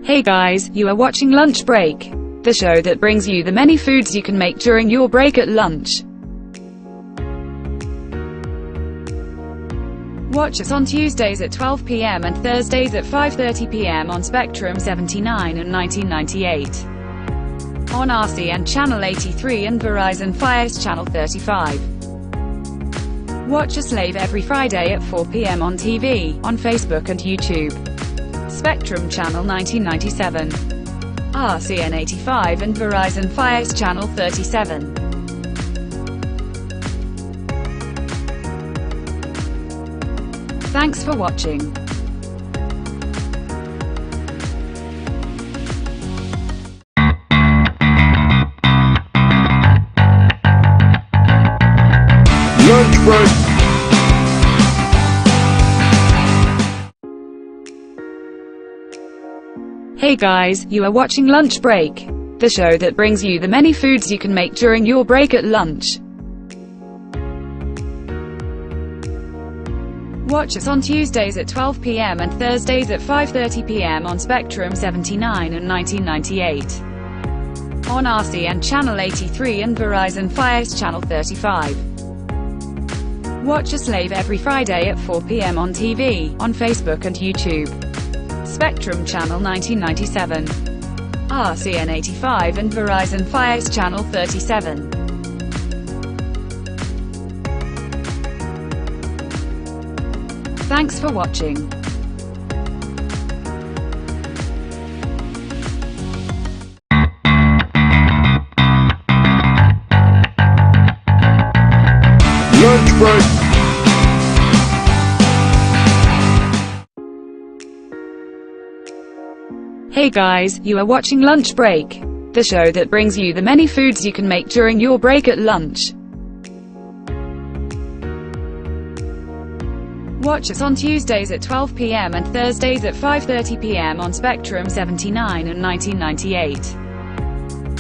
Hey guys, you are watching Lunchbreak, the show that brings you the many foods you can make during your break at lunch. Watch us on Tuesdays at 12 p.m. and Thursdays at 5:30 p.m. on Spectrum 79 and 1998. On RCN Channel 83 and Verizon Fios Channel 35. Watch us live every Friday at 4 p.m. on TV, on Facebook and YouTube. Spectrum Channel 1997. RCN 85 and Verizon Fios Channel 37. Thanks for watching. Lunchbreak. Hey guys, you are watching Lunchbreak, the show that brings you the many foods you can make during your break at lunch. Watch us on Tuesdays at 12 p.m. and Thursdays at 5:30 p.m. on Spectrum 79 and 1998. On RCN Channel 83 and Verizon Fios Channel 35. Watch us live every Friday at 4 p.m. on TV, on Facebook and YouTube. Spectrum Channel 1997. RCN 85 and Verizon Fios Channel 37. Thanks for watching. Lunchbreak. Hey guys, you are watching Lunchbreak, the show that brings you the many foods you can make during your break at lunch. Watch us on Tuesdays at 12 p.m. and Thursdays at 5:30 p.m. on Spectrum 79 and 1998.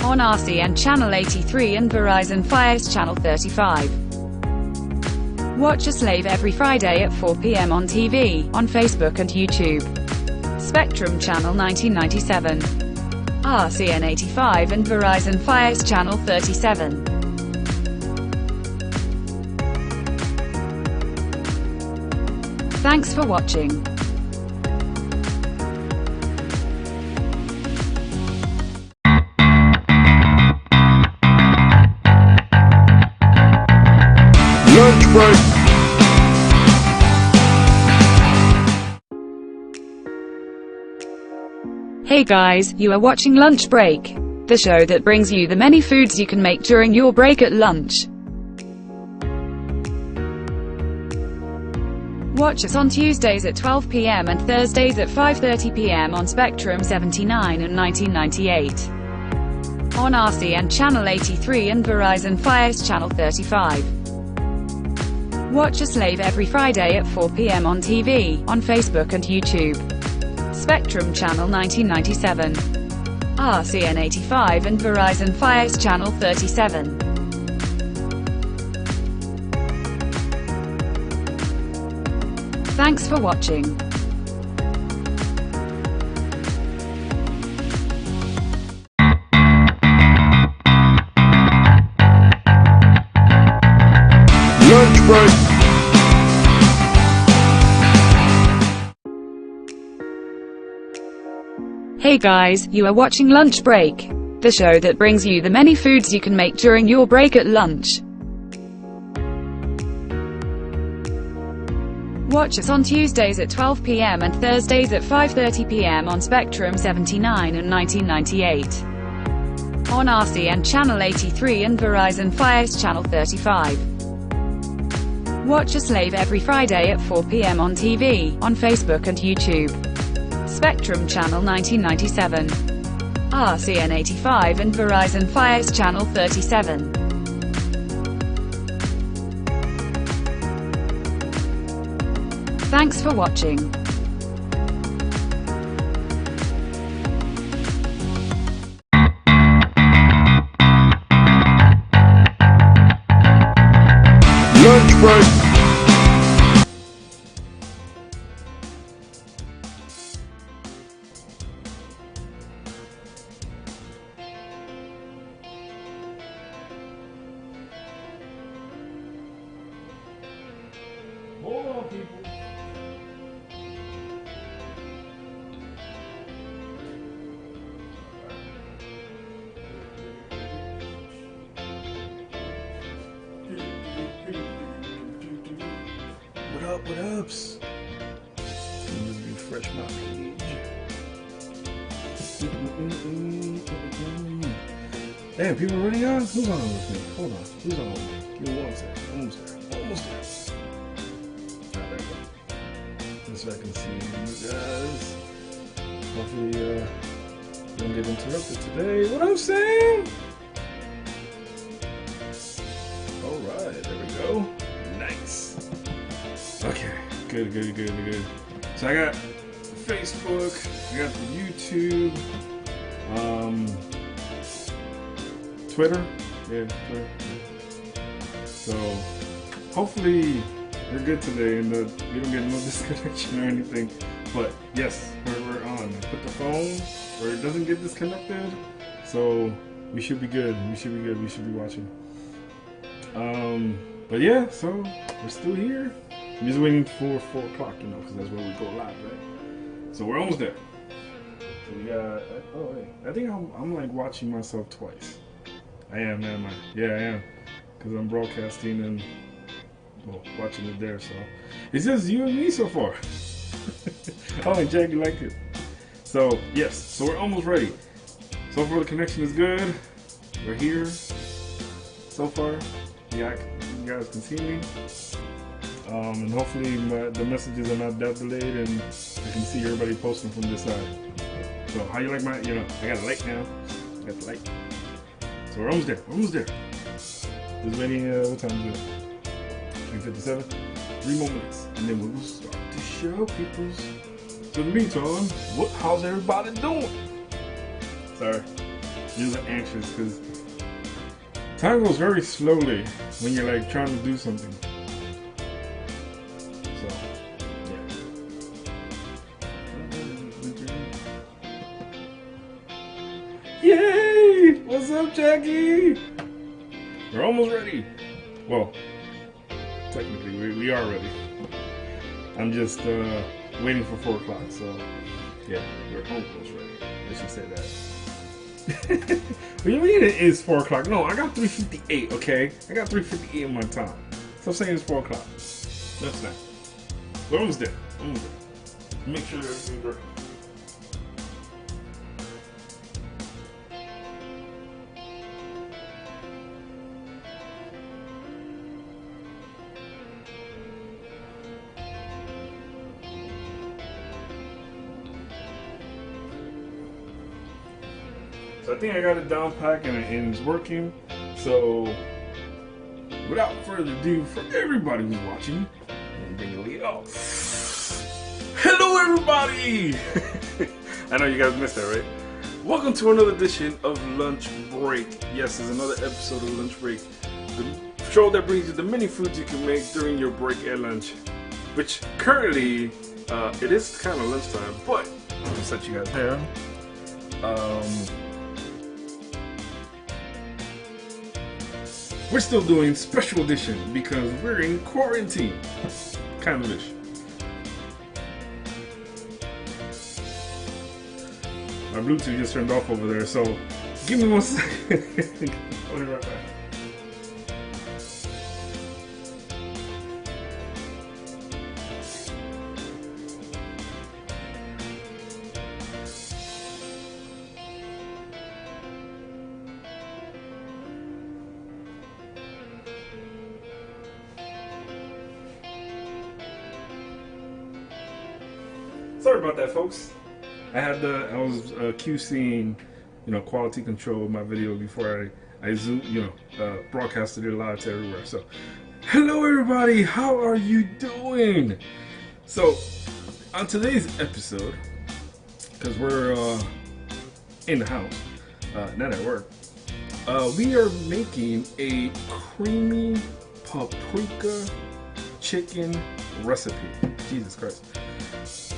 On RCN Channel 83 and Verizon Fios Channel 35. Watch us live every Friday at 4 p.m. on TV, on Facebook and YouTube. Spectrum Channel 1997. RCN 85 and Verizon Fios Channel 37. Thanks for watching. Lunchbreak. Hey guys, you are watching Lunchbreak, the show that brings you the many foods you can make during your break at lunch. Watch us on Tuesdays at 12 p.m. and Thursdays at 5:30 p.m. on Spectrum 79 and 1998. On RCN Channel 83 and Verizon Fios Channel 35. Watch us live every Friday at 4 p.m. on TV, on Facebook and YouTube. Spectrum Channel 1997. RCN 85 and Verizon Fios Channel 37. Thanks for watching. Lunchbreak. Hey guys, you are watching Lunchbreak, the show that brings you the many foods you can make during your break at lunch. Watch us on Tuesdays at 12 p.m. and Thursdays at 5:30 p.m. on Spectrum 79 and 1998. On RCN Channel 83 and Verizon Fios Channel 35. Watch us live every Friday at 4 p.m. on TV, on Facebook and YouTube. Spectrum Channel 1997. RCN 85 and Verizon Fios Channel 37. Thanks for watching. Lunchbreak. people. What up, what ups? Let me just refresh my page. Damn, people are already on? Who's on with me? Hold on. Who's on with me? Give me 1 second. Almost there. Almost there. Alright, there we go. Just so I can see you guys. Hopefully, don't get interrupted today. What I'm saying? Alright, there we go. Nice. Okay, good. So I got Facebook, I got the YouTube, Twitter. Yeah, Twitter. So hopefully we're good today and we don't get no disconnection or anything. But yes, we're on. I put the phone where it doesn't get disconnected. So we should be good. We should be watching. But yeah, so we're still here. I'm just waiting for 4 o'clock, you know, because that's where we go live, right? So we're almost there. So we got, oh wait, I think I'm like watching myself twice. I am. Yeah, I am. Because I'm broadcasting and, well, watching it there, so. It's just you and me so far. Oh, and Jack, you like it. So, yes, so we're almost ready. So far the connection is good. We're here. So far, yeah, you guys can see me. And hopefully the messages are not that delayed and I can see everybody posting from this side. So how you like my, you know, I got a light now. I got the light. So we're almost there. Just waiting, what time is it? 3:57? 3 more minutes. And then we will start the show, peoples. So in the meantime, how's everybody doing? Sorry, you're anxious because time goes very slowly when you're like trying to do something. Yay! What's up, Jackie? We're almost ready. Well, technically, we are ready. I'm just waiting for 4 o'clock, so yeah, we're almost ready. Let's just say that. What do you mean it is 4 o'clock? No, I got 3:58, okay? I got 3:58 in my time. So I'm saying it's 4 o'clock. That's nice. We're almost there. Make sure everything's working. So I think I got it down packed and it's working. So without further ado, for everybody who's watching, I'm bring the lead up. Hello everybody! I know you guys missed that, right? Welcome to another edition of Lunch Break. Yes, there's another episode of Lunch Break. The show that brings you the many foods you can make during your break at lunch. Which currently, it is kind of lunchtime, but I'll just let you guys there. We're still doing special edition because we're in quarantine. Kind of ish. My Bluetooth just turned off over there, so give me 1 second. I'll be right back. Sorry about that, folks. I was QCing, quality control of my video before I zoom, broadcasted it live to everywhere. So, hello everybody, how are you doing? So, on today's episode, because we're in the house, not at work, we are making a creamy paprika chicken recipe. Jesus Christ.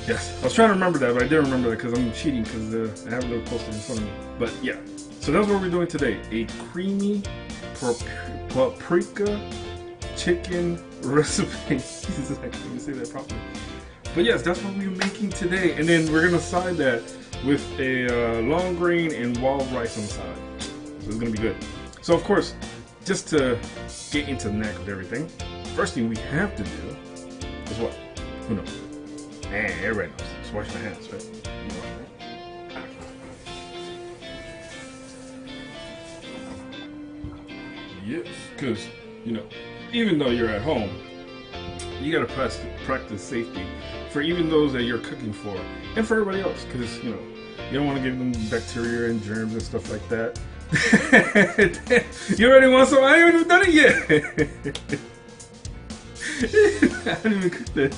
Yes, I was trying to remember that, but I didn't remember that because I'm cheating because I have it posted in front of me. But yeah, so that's what we're doing today. A creamy paprika chicken recipe. Jesus, I can't even say that properly. But yes, that's what we're making today. And then we're gonna side that with a long grain and wild rice on the side. So it's gonna be good. So of course, just to get into the knack of everything, first thing we have to do is what? Who knows? Everybody knows. Just wash my hands, right? You wash my hands. Yes, because, you know, even though you're at home, you gotta practice safety for even those that you're cooking for, and for everybody else, because, you know, you don't want to give them bacteria and germs and stuff like that. You already want some? I haven't even done it yet. I haven't even cooked it.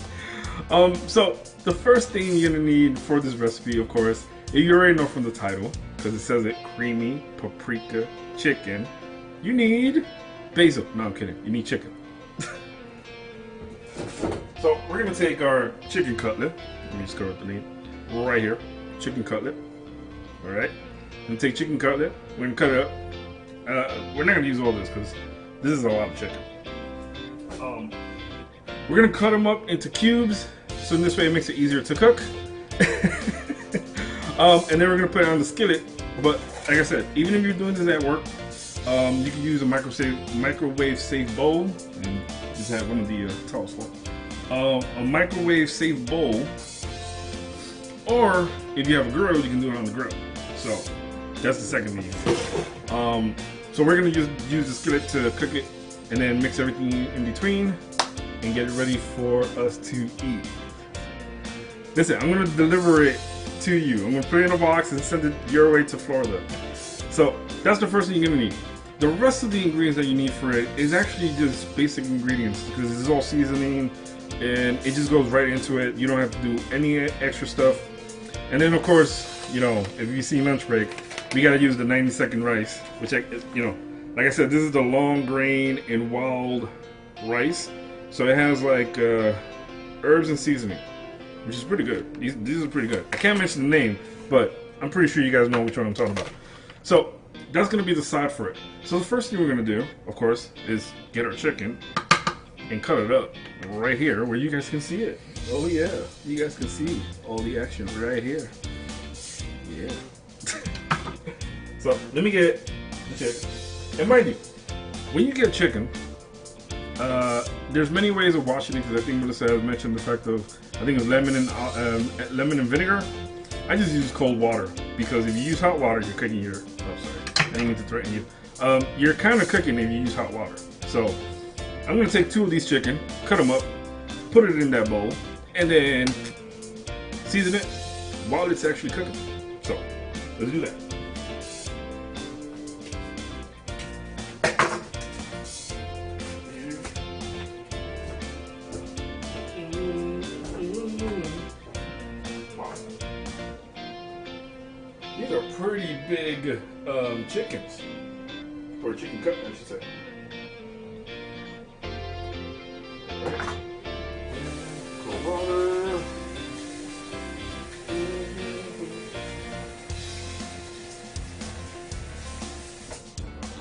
So the first thing you're gonna need for this recipe, of course, you already know from the title, because it says it, creamy paprika chicken. You need basil. No, I'm kidding. You need chicken. So we're gonna take our chicken cutlet. Let me just go with the name right here. Chicken cutlet. All right. We're gonna take chicken cutlet. We're gonna cut it up. We're not gonna use all this because this is a lot of chicken. We're gonna cut them up into cubes, so in this way it makes it easier to cook. And then we're gonna put it on the skillet. But like I said, even if you're doing this at work, you can use a microwave safe bowl, and just have one of the towels for a microwave safe bowl. Or if you have a grill, you can do it on the grill. So that's the second thing. So we're gonna use the skillet to cook it, and then mix everything in between, and get it ready for us to eat. Listen, I'm gonna deliver it to you. I'm gonna put it in a box and send it your way to Florida. So that's the first thing you're gonna need. The rest of the ingredients that you need for it is actually just basic ingredients, because this is all seasoning and it just goes right into it. You don't have to do any extra stuff. And then of course, you know, if you see Lunchbreak, we gotta use the 90-second rice, which you know, like I said, this is the long grain and wild rice. So it has like herbs and seasoning, which is pretty good. These are pretty good. I can't mention the name, but I'm pretty sure you guys know which one I'm talking about. So that's gonna be the side for it. So the first thing we're gonna do, of course, is get our chicken and cut it up right here where you guys can see it. Oh yeah, you guys can see all the action right here. Yeah. So let me get the chicken. And mind you, when you get chicken, there's many ways of washing it, because I think Melissa has mentioned the fact of, I think it's lemon and vinegar. I just use cold water, because if you use hot water, you're cooking your, oh sorry, I didn't mean to threaten you. You're kind of cooking if you use hot water. So I'm gonna take 2 of these chicken, cut them up, put it in that bowl, and then season it while it's actually cooking. So let's do that. These are pretty big chickens, or chicken cutlet, I should say. Right. Cold water.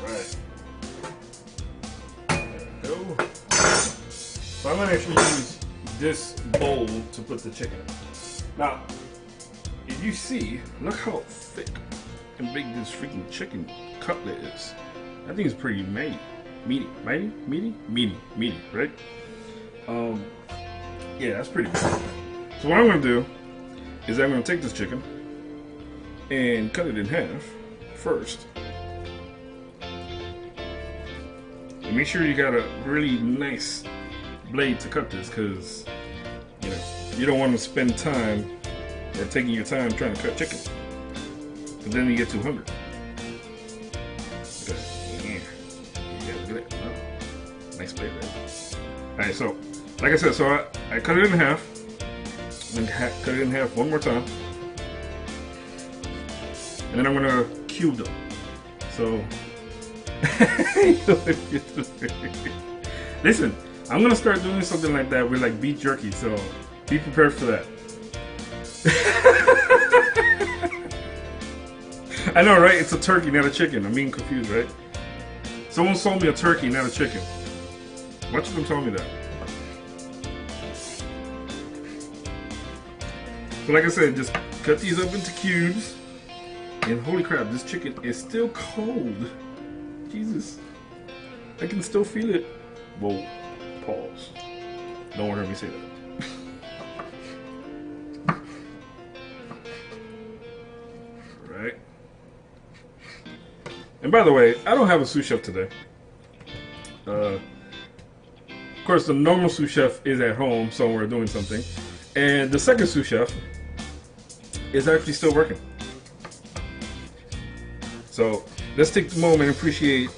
Right. There we go. So I'm gonna actually use this bowl to put the chicken in. Now, if you see, look how thick and big this freaking chicken cutlet is. I think it's pretty meaty, right? Yeah, that's pretty good. So what I'm gonna do is I'm gonna take this chicken and cut it in half first. And make sure you got a really nice blade to cut this, because you know you don't want to spend time or taking your time trying to cut chicken, and then you get too hungry. Okay. Yeah, look at that. Oh, nice plate, right? Alright, so like I said, so I cut it in half, and cut it in half one more time, and then I'm gonna cube them. So listen, I'm gonna start doing something like that with like beef jerky, so be prepared for that. I know, right? It's a turkey, not a chicken. I'm being confused, right? Someone sold me a turkey, not a chicken. Watch them tell me that. So like I said, just cut these up into cubes. And holy crap, this chicken is still cold. Jesus. I can still feel it. Whoa. Pause. Don't want to hear me say that. Right. And by the way, I don't have a sous chef today. Of course, the normal sous chef is at home somewhere doing something. And the second sous chef is actually still working. So let's take the moment and appreciate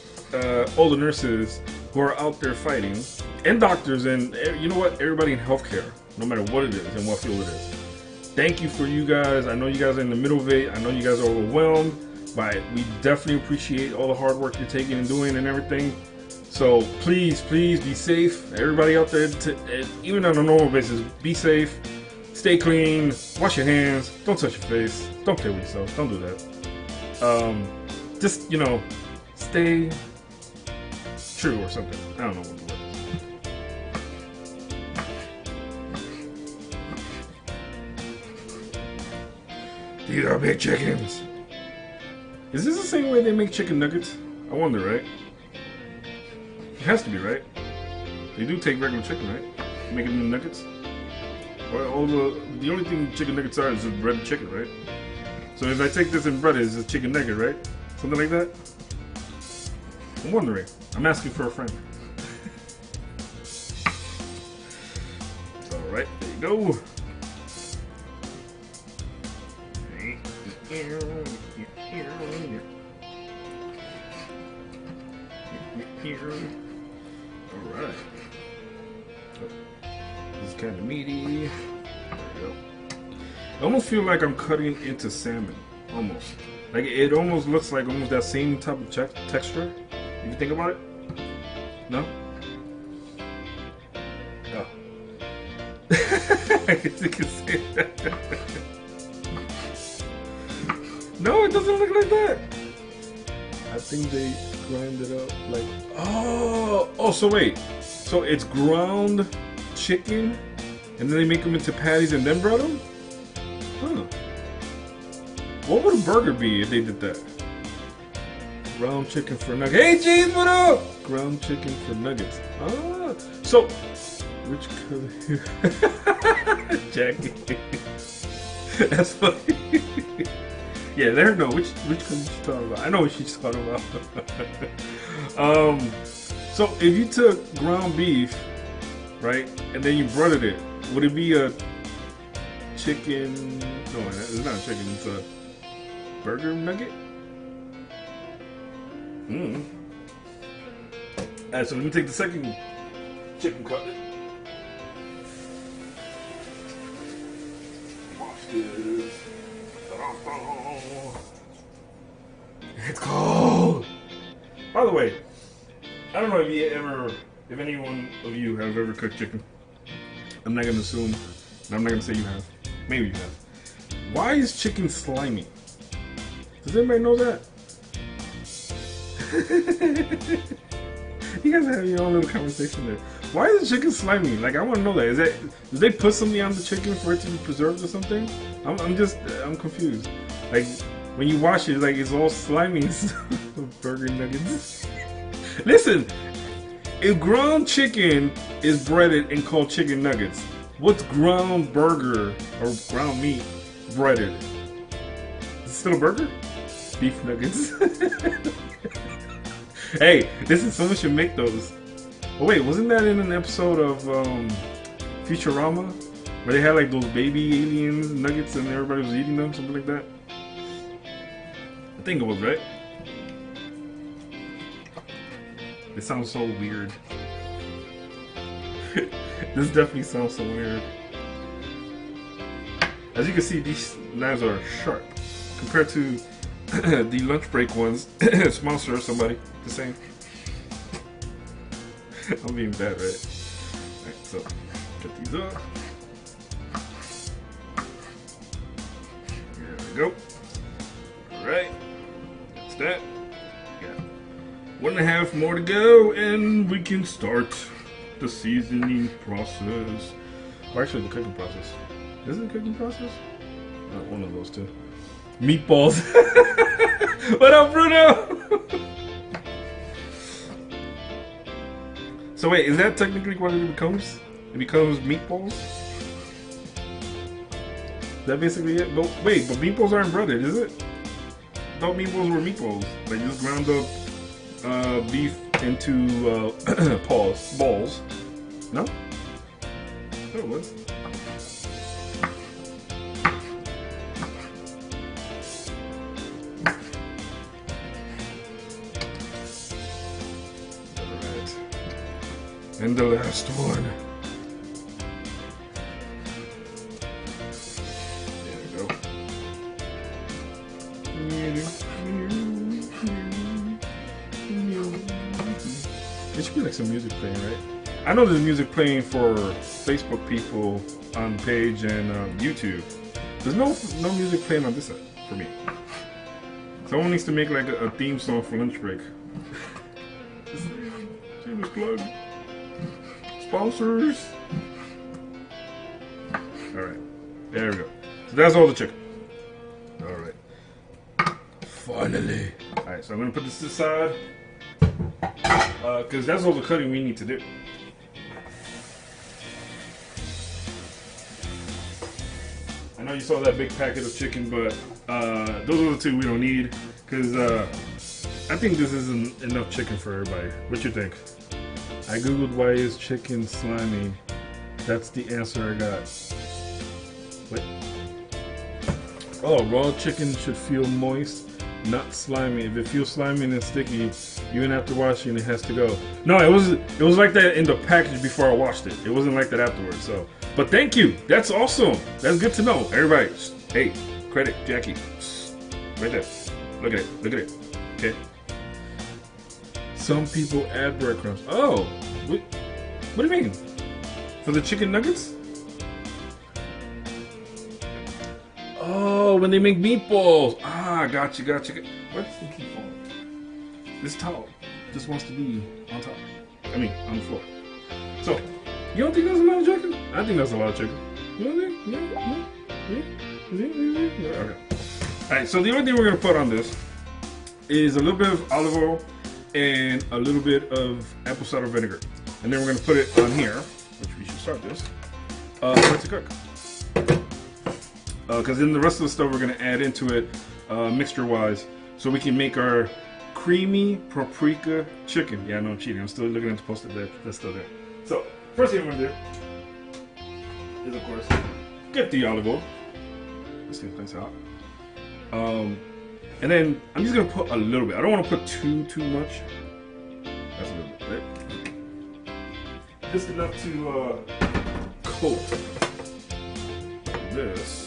all the nurses who are out there fighting, and doctors, and you know what, everybody in healthcare, no matter what it is and what field it is. Thank you for you guys. I know you guys are in the middle of it. I know you guys are overwhelmed, but we definitely appreciate all the hard work you're taking and doing and everything. So please, please be safe. Everybody out there, even on a normal basis, be safe. Stay clean. Wash your hands. Don't touch your face. Don't play with yourself. Don't do that. Just, you know, stay true or something. I don't know what the word is. These are big chickens. Is this the same way they make chicken nuggets? I wonder, right? It has to be, right? They do take regular chicken, right? Make it into nuggets? Well, the only thing chicken nuggets are is just breaded chicken, right? So if I take this and bread it, it's a chicken nugget, right? Something like that? I'm wondering. I'm asking for a friend. Alright, there you go. Alright. This is kind of meaty. There we go. I almost feel like I'm cutting into salmon. Almost. Like it almost looks like almost that same type of texture. If you think about it. No? Oh. I guess you can say that. No, it doesn't look like that. I think they grind it up like... Oh, so wait. So it's ground chicken and then they make them into patties and then bread them? Huh. What would a burger be if they did that? Ground chicken for nuggets. Hey, Jeez, what up? Ground chicken for nuggets. Ah, so which color? Jackie. That's funny. Yeah, let her know which color she's talking about. I know what she's talking about. So if you took ground beef, right, and then you breaded it, would it be a chicken? No, it's not a chicken. It's a burger nugget. Alright, so let me take the second chicken cutlet. Watch this. It's cold. By the way, I don't know if anyone of you have ever cooked chicken. I'm not gonna assume, and I'm not gonna say you have. Maybe you have. Why is chicken slimy? Does anybody know that? You guys have your own little conversation there. Why is the chicken slimy? Like, I want to know that. Did they put something on the chicken for it to be preserved or something? I'm confused. Like, when you wash it, like, it's all slimy. Burger nuggets. Listen, if ground chicken is breaded and called chicken nuggets, what's ground burger or ground meat breaded? Is it still a burger? Beef nuggets. Hey, someone should make those. Oh wait, wasn't that in an episode of Futurama? Where they had like those baby alien nuggets and everybody was eating them, something like that? I think it was, right? It sounds so weird. This definitely sounds so weird. As you can see, these knives are sharp compared to the Lunchbreak ones. Sponsor somebody, the same. I'm being bad, right? Alright, so cut these up. There we go. Alright, that's that. Got 1.5 more to go, and we can start. the seasoning process. Or actually, the cooking process. Is it the cooking process? Not one of those two. Meatballs. What up, Bruno? So wait, is that technically what it becomes? It becomes meatballs? Is that basically it? But wait, but meatballs aren't breaded, is it? I thought meatballs were meatballs. Like just ground up beef into balls. No? I thought it was. Alright. And the last one. There should be like some music playing, right? I know there's music playing for Facebook people on the page and YouTube. There's no music playing on this side for me. Someone needs to make like a theme song for Lunchbreak. Shameless plug. Sponsors. Alright, there we go. So that's all the chicken. Alright. Finally. Alright, so I'm gonna put this aside. Because that's all the cutting we need to do. I know you saw that big packet of chicken, but those are the two we don't need. Because I think this isn't enough chicken for everybody. What you think? I googled why is chicken slimy. That's the answer I got. What? Oh, raw chicken should feel moist, not slimy. If it feels slimy and sticky, you're gonna have to wash it and it has to go. No, it was like that in the package before I washed it. It wasn't like that afterwards. So, but thank you. That's awesome. That's good to know. Everybody, hey, credit Jackie. Right there. Look at it. Look at it. Okay. Some people add breadcrumbs. Oh, what do you mean? For the chicken nuggets? Oh, when they make meatballs. Ah, gotcha. Where does it keep falling? This towel just wants to be on top. I mean, on the floor. So, you don't think that's a lot of chicken? I think that's a lot of chicken. You don't think? Yeah. Okay. Alright, so the only thing we're going to put on this is a little bit of olive oil and a little bit of apple cider vinegar. And then we're going to put it on here, which we should start this, for it to cook. Because then the rest of the stuff we're going to add into it mixture-wise so we can make our creamy paprika chicken. Yeah, I know I'm cheating. I'm still looking at the post-it there. That's still there. So, first thing I'm going to do is, of course, get the olive oil. Let's see if it's hot. And then I'm just going to put a little bit. I don't want to put too much. That's a little bit, right? Just enough to coat this.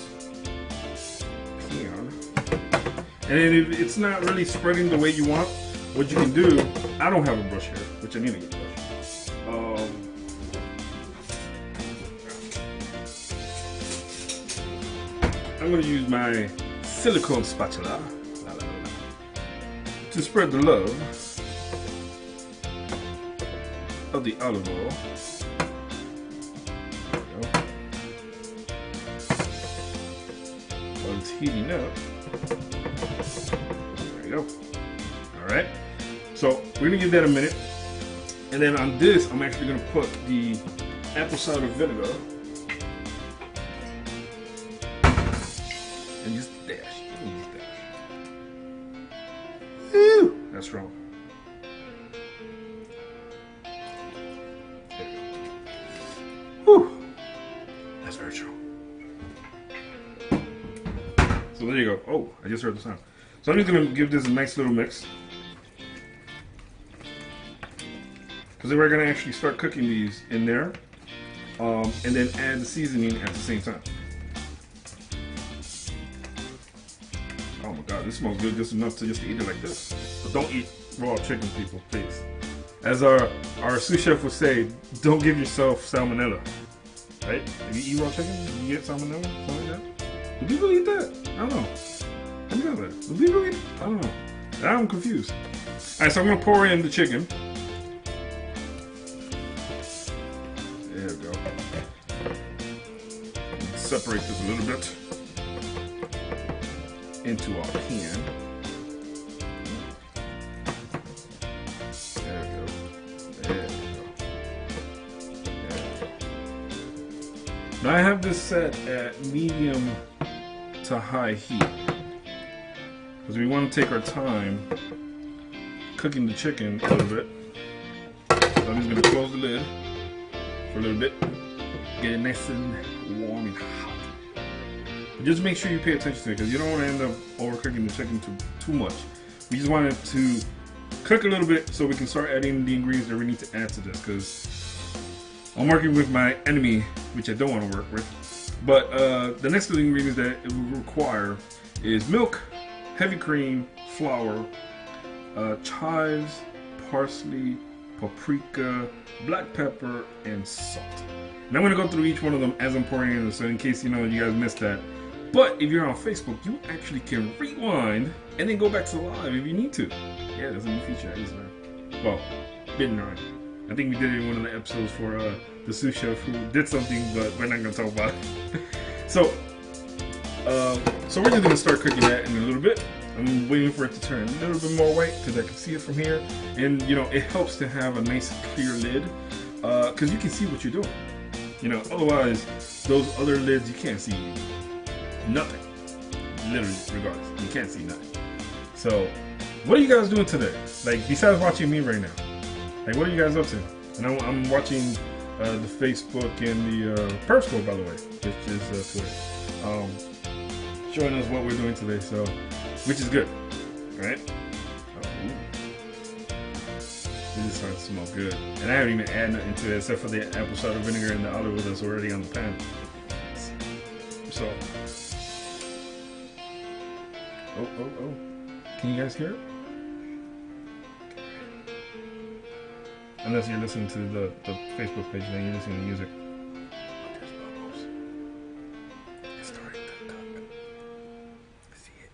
And if it's not really spreading the way you want, what you can do, I don't have a brush here, which I need to get a brush. I'm going to use my silicone spatula to spread the love of the olive oil. While it's heating up. There you go. Alright. So we're going to give that a minute. And then on this, I'm actually going to put the apple cider vinegar. And just dash. Woo! That's strong. Whew. That's very strong. So there you go. Oh, I just heard the sound. So I'm just going to give this a nice little mix. Because we're going to actually start cooking these in there. And then add the seasoning at the same time. Oh my god, this smells good just enough to just eat it like this. But don't eat raw chicken, people, please. As our sous chef would say, don't give yourself salmonella. Right? If you eat raw chicken, you get salmonella, something like that. Do people eat that? I don't know. Let me know that. Do people eat it? I don't know. I'm confused. Alright, so I'm going to pour in the chicken. separate this a little bit into our pan. There we go. There we go. There we go. Now I have this set at medium to high heat because we want to take our time cooking the chicken a little bit. So I'm just going to close the lid for a little bit, get it nice and warm and hot. Just make sure you pay attention to it because you don't want to end up overcooking the chicken too much. We just want it to cook a little bit so we can start adding the ingredients that we need to add to this, because I'm working with my enemy, which I don't want to work with. But the next two ingredients that it will require is milk, heavy cream, flour, chives, parsley, paprika, black pepper, and salt. And I'm going to go through each one of them as I'm pouring in, so in case you guys missed that. But if you're on Facebook, you actually can rewind and then go back to live if you need to. Yeah, that's a new feature. Well, been on. I think we did it in one of the episodes for the sous chef who did something, but we're not going to talk about it. So we're just going to start cooking that in a little bit. I'm waiting for it to turn a little bit more white because I can see it from here. And, it helps to have a nice clear lid because you can see what you're doing. Otherwise, those other lids, you can't see nothing. Literally, regardless. You can't see nothing. So, what are you guys doing today? Like, besides watching me right now? Like, what are you guys up to? And I'm watching the Facebook and the Periscope, by the way, which is Twitter. Showing us what we're doing today, so, which is good, right? It just starting to smell good. And I haven't even added nothing to it except for the apple cider vinegar and the olive oil that's already on the pan. So, oh. Can you guys hear it? Unless you're listening to the Facebook page, then you're listening to music. Oh, there's bubbles. It's starting to cook. I see it.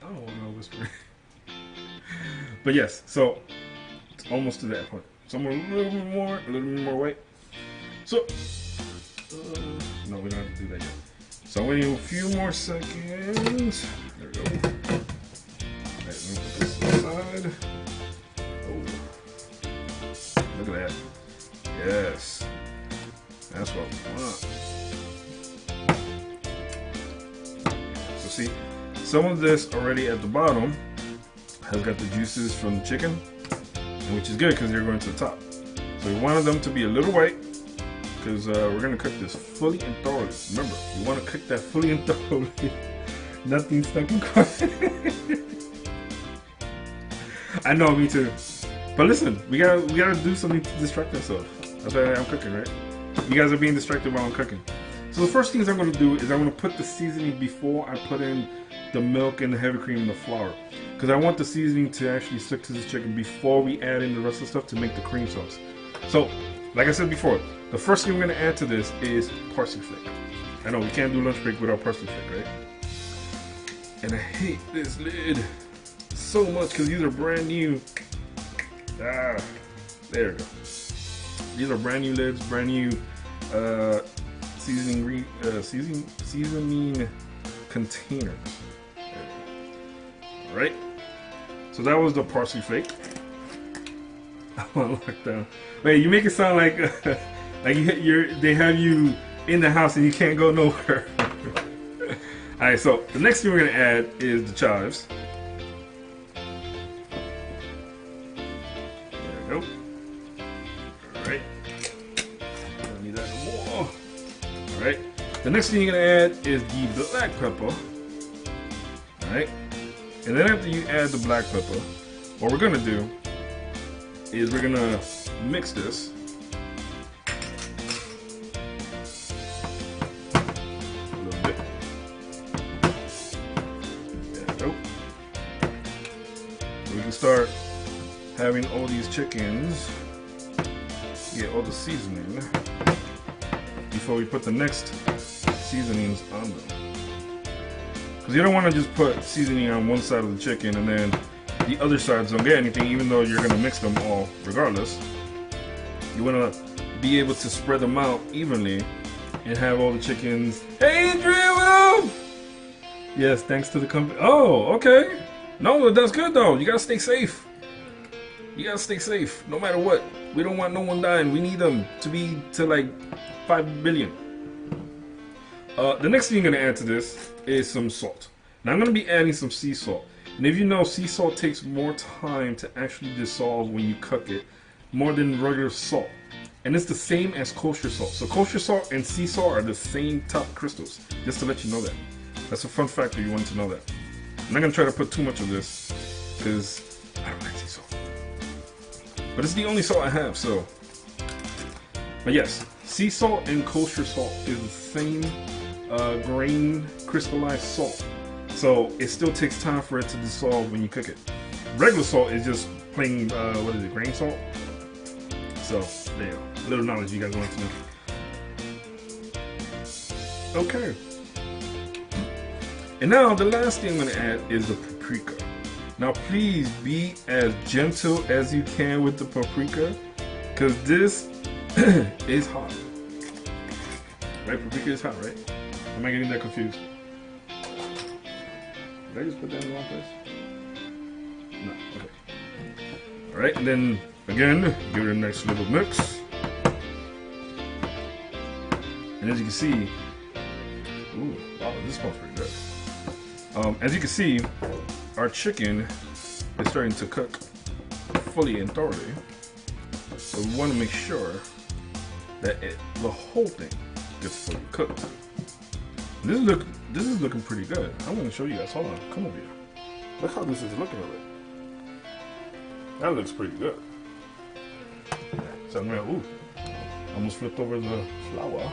I don't want to whisper. But yes, so it's almost to that point. So I'm a little bit more white. So, no, we don't have to do that yet. So I'm waiting a few more seconds. There we go. Alright, let me put this aside. Oh, look at that. Yes, that's what we want. So see, some of this already at the bottom has got the juices from the chicken, which is good because they're going to the top. So we wanted them to be a little white because we're going to cook this fully and thoroughly. Remember, you want to cook that fully and thoroughly. Nothing stuck in corner. I know, me too. But listen, we gotta do something to distract ourselves. That's why I'm cooking, right? You guys are being distracted while I'm cooking. So the first things I'm going to do is I'm going to put the seasoning before I put in the milk and the heavy cream and the flour. Because I want the seasoning to actually stick to this chicken before we add in the rest of the stuff to make the cream sauce. So, like I said before, the first thing we're going to add to this is parsley flake. I know we can't do lunch break without parsley flake, right? And I hate this lid so much because these are brand new. There we go. These are brand new lids, brand new seasoning containers. All right. So that was the parsley flake. I want to lock down. Wait, you make it sound like like they have you in the house and you can't go nowhere. All right. So the next thing we're gonna add is the chives. There we go. All right. Don't need that no more. All right. The next thing you're gonna add is the black pepper. All right. And then after you add the black pepper, what we're gonna do is we're gonna mix this. A little bit. There we go. So we can start having all these chickens get all the seasoning before we put the next seasonings on them. Because you don't want to just put seasoning on one side of the chicken and then the other sides don't get anything, even though you're going to mix them all regardless. You want to be able to spread them out evenly and have all the chickens. Hey, Adrian, what up? Yes, thanks to the company. Oh, okay. No, that's good though. You gotta stay safe. You gotta stay safe, no matter what. We don't want no one dying. We need them to be to like 5 billion. The next thing you're gonna add to this is some salt. Now I'm gonna be adding some sea salt. And if you know, sea salt takes more time to actually dissolve when you cook it, more than regular salt. And it's the same as kosher salt. So kosher salt and sea salt are the same top crystals. Just to let you know that. That's a fun fact if you want to know that. I'm not gonna try to put too much of this because I don't like sea salt. But it's the only salt I have, so. But yes, sea salt and kosher salt is the same grain crystallized salt. So it still takes time for it to dissolve when you cook it. Regular salt is just plain, what is it, grain salt? So, there you go. A little knowledge you guys want to know. Okay. And now the last thing I'm going to add is the paprika. Now please be as gentle as you can with the paprika, because this is hot. Right? Paprika is hot, right? Am I getting that confused? Did I just put that in the wrong place? No, okay. Alright, and then again, give it a nice little mix. And as you can see, ooh, wow, this smells pretty good. As you can see, our chicken is starting to cook fully and thoroughly. So we want to make sure that the whole thing gets fully cooked. This is looking pretty good. I want to show you guys. Hold on, come over here. Look how this is looking already. That looks pretty good. So I'm gonna, ooh, almost flipped over the flour.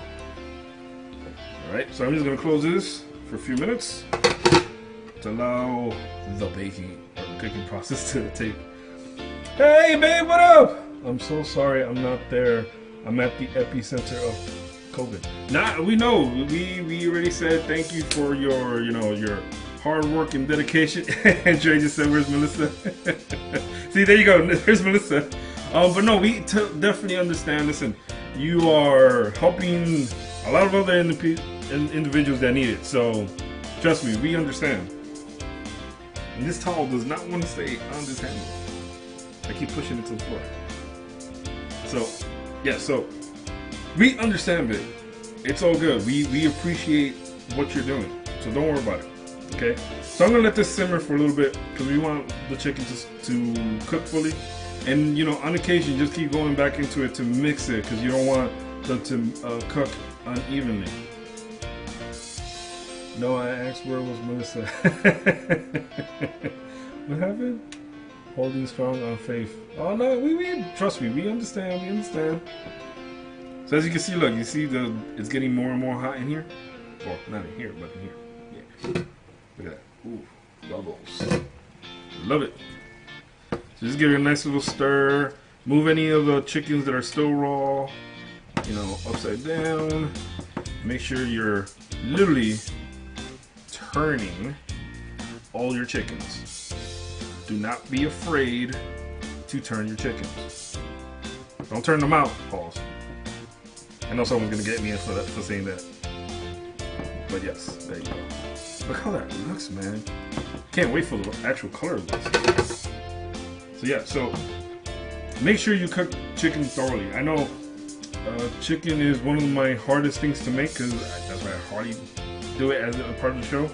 Alright, so I'm just gonna close this for a few minutes to allow the baking or the cooking process to take. Hey babe, what up? I'm so sorry I'm not there. I'm at the epicenter of COVID. Nah, we know. We already said thank you for your, your hard work and dedication. And Dre just said, "Where's Melissa?" See, there you go. There's Melissa. But no, we definitely understand. Listen, you are helping a lot of other individuals that need it. So trust me, we understand. And this towel does not want to stay on this handle. I keep pushing it to the floor. So, yeah, so we understand it. It's all good. We appreciate what you're doing. So don't worry about it. Okay? So I'm gonna let this simmer for a little bit because we want the chicken to cook fully. And on occasion, just keep going back into it to mix it because you don't want them to cook unevenly. No, I asked where was Melissa. What happened? Holding strong on faith. Oh no, we trust me. We understand. We understand. So as you can see, look, you see it's getting more and more hot in here. Well, not in here, but in here. Yeah. Look at that. Ooh, bubbles. Love it. So just give it a nice little stir. Move any of the chickens that are still raw, upside down. Make sure you're literally turning all your chickens. Do not be afraid to turn your chickens. Don't turn them out, pause. I know someone's gonna get me in for saying that. But yes, there you go. Look how that looks, man. Can't wait for the actual color of this. So yeah, so make sure you cook chicken thoroughly. I know chicken is one of my hardest things to make because that's why I hardly do it as a part of the show.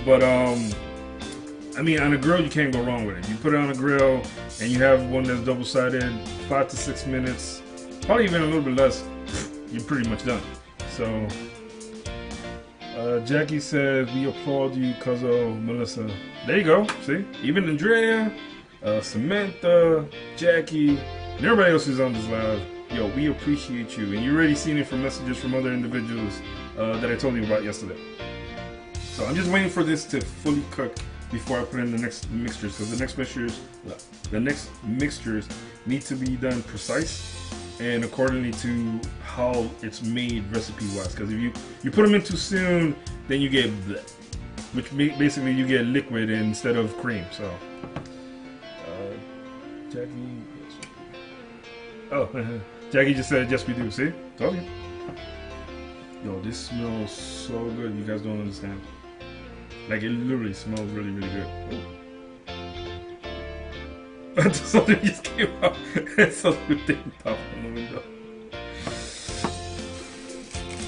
But I mean, on a grill you can't go wrong with it. You put it on a grill and you have one that's double-sided, 5 to 6 minutes, probably even a little bit less, you're pretty much done. So Jackie says we applaud you because of Melissa. There you go. See, even Andrea, Samantha, Jackie, and everybody else who's on this live. Yo, we appreciate you, and you already seen it from messages from other individuals that I told you about yesterday. So I'm just waiting for this to fully cook before I put in the next mixtures, because the next mixtures need to be done precise and accordingly to how it's made recipe-wise. Because if you put them in too soon, then you get bleh, which basically you get liquid instead of cream. So, Jackie, yes, oh, Jackie just said yes we do. See, told you. Yo, this smells so good. You guys don't understand. Like, it literally smells really, really good. Oh. Something just came out. Something didn't pop on the window.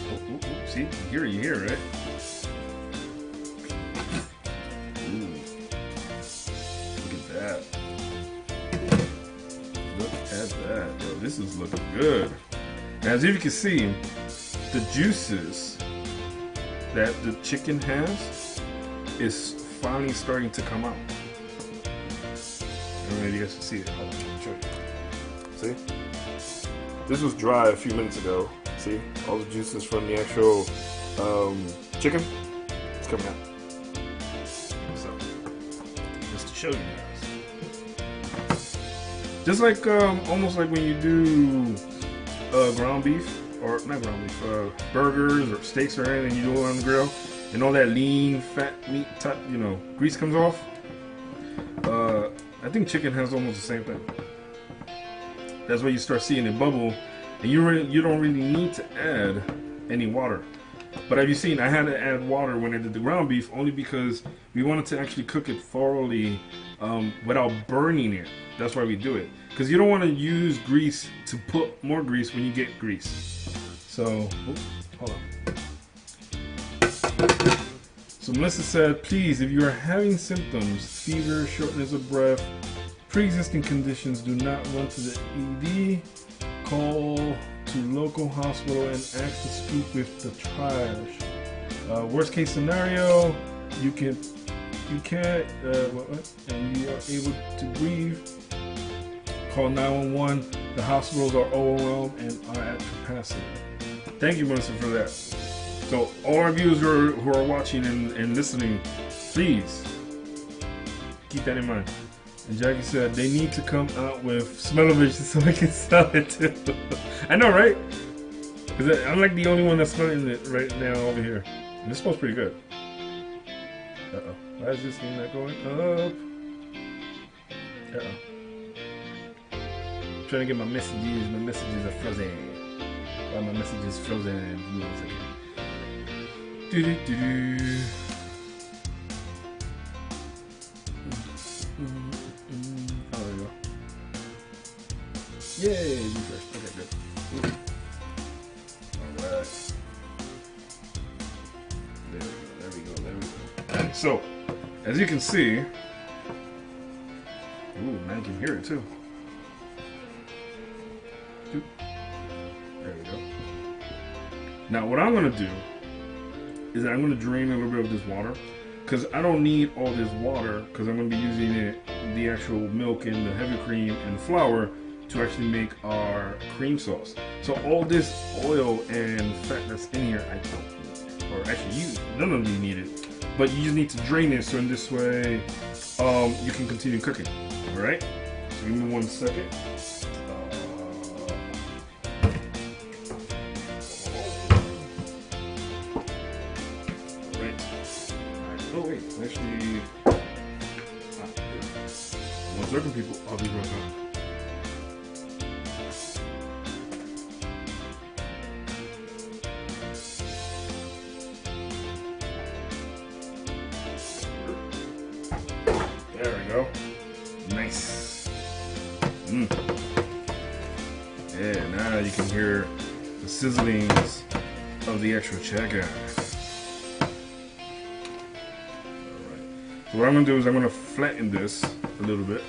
Oh, see? You hear, right? Ooh. Look at that. Look at that. Yo, this is looking good. Now, as you can see, the juices that the chicken has is finally starting to come out. I don't know if you guys can see it. Hold on, show you. See? This was dry a few minutes ago. See? All the juices from the actual chicken, it's coming out. So, just to show you guys. Just like, almost like when you do ground beef, or not ground beef, burgers or steaks or anything, you do it on the grill, and all that lean, fat meat type, you know, grease comes off. I think chicken has almost the same thing. That's why you start seeing it bubble, and you don't really need to add any water. But have you seen, I had to add water when I did the ground beef, only because we wanted to actually cook it thoroughly without burning it. That's why we do it. Because you don't want to use grease to put more grease when you get grease. So, oops, hold on. So Melissa said, please, if you are having symptoms, fever, shortness of breath, pre-existing conditions, do not run to the ED. Call to local hospital and ask to speak with the triage. Worst case scenario, you can't, and you are able to breathe. Call 911. The hospitals are overwhelmed and are at capacity. Thank you, Melissa, for that. So, all our viewers who are watching and listening, please keep that in mind. And Jackie said they need to come out with smell-o-vision so they can smell it too. I know, right? Because I'm like the only one that's smelling it right now over here. And it smells pretty good. Uh-oh. Why is this thing not going up? Uh-oh. I'm trying to get my messages. My messages are frozen. Why my messages frozen? Give me 1 second. Do-do-do-do. Oh, there we go. Yay, refresh. Okay, good. Alright. There we go. So, as you can see, ooh, man can hear it too. There we go. Now, what I'm going to do is that I'm going to drain a little bit of this water, because I don't need all this water, because I'm going to be using the actual milk and the heavy cream and the flour to actually make our cream sauce. So all this oil and fat that's in here, I don't need. Or actually, none of you need it. But you just need to drain it, so in this way, you can continue cooking. All right? So give me 1 second. Oh wait, actually, one second, people. I'll be right back. There we go. Nice. Yeah, now you can hear the sizzlings of the actual chicken. So what I'm going to do is I'm going to flatten this a little bit.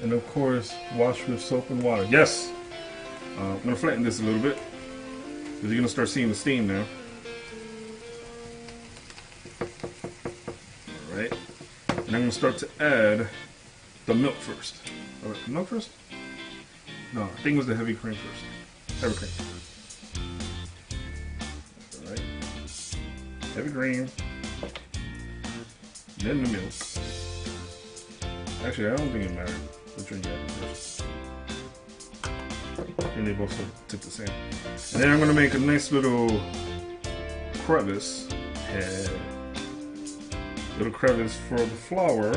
And of course, wash with soap and water. Yes! I'm going to flatten this a little bit, because you're going to start seeing the steam now. Alright. And I'm going to start to add the milk first. Alright, milk first? No, I think it was the heavy cream first. Heavy cream. Alright. Heavy cream. Then the milk. Actually, I don't think it mattered which one you added first. And they both took the same. And then I'm going to make a nice little crevice head. Little crevice for the flour.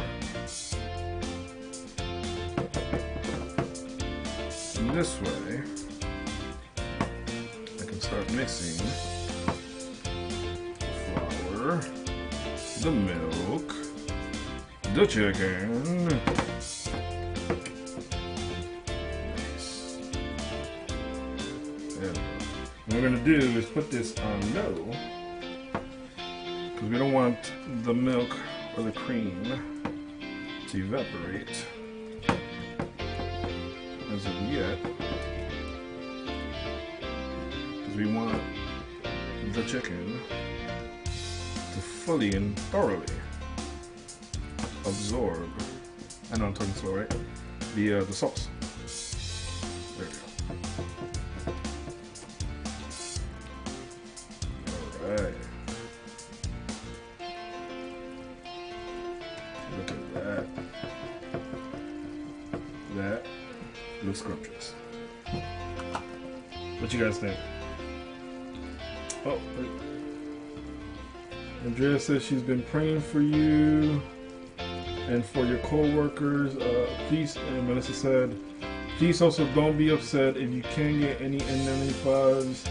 And this way, I can start mixing. butter, the milk, the chicken. Nice. There we go. What we're gonna do is put this on low because we don't want the milk or the cream to evaporate as of yet, because we want the chicken to fully and thoroughly absorb. I know I'm talking slow, right? The sauce. There we go. All right. Look at that. That looks scrumptious. What you guys think? Oh, wait. Andrea says she's been praying for you and for your co-workers. Please, and Melissa said, please also don't be upset if you can't get any N95s,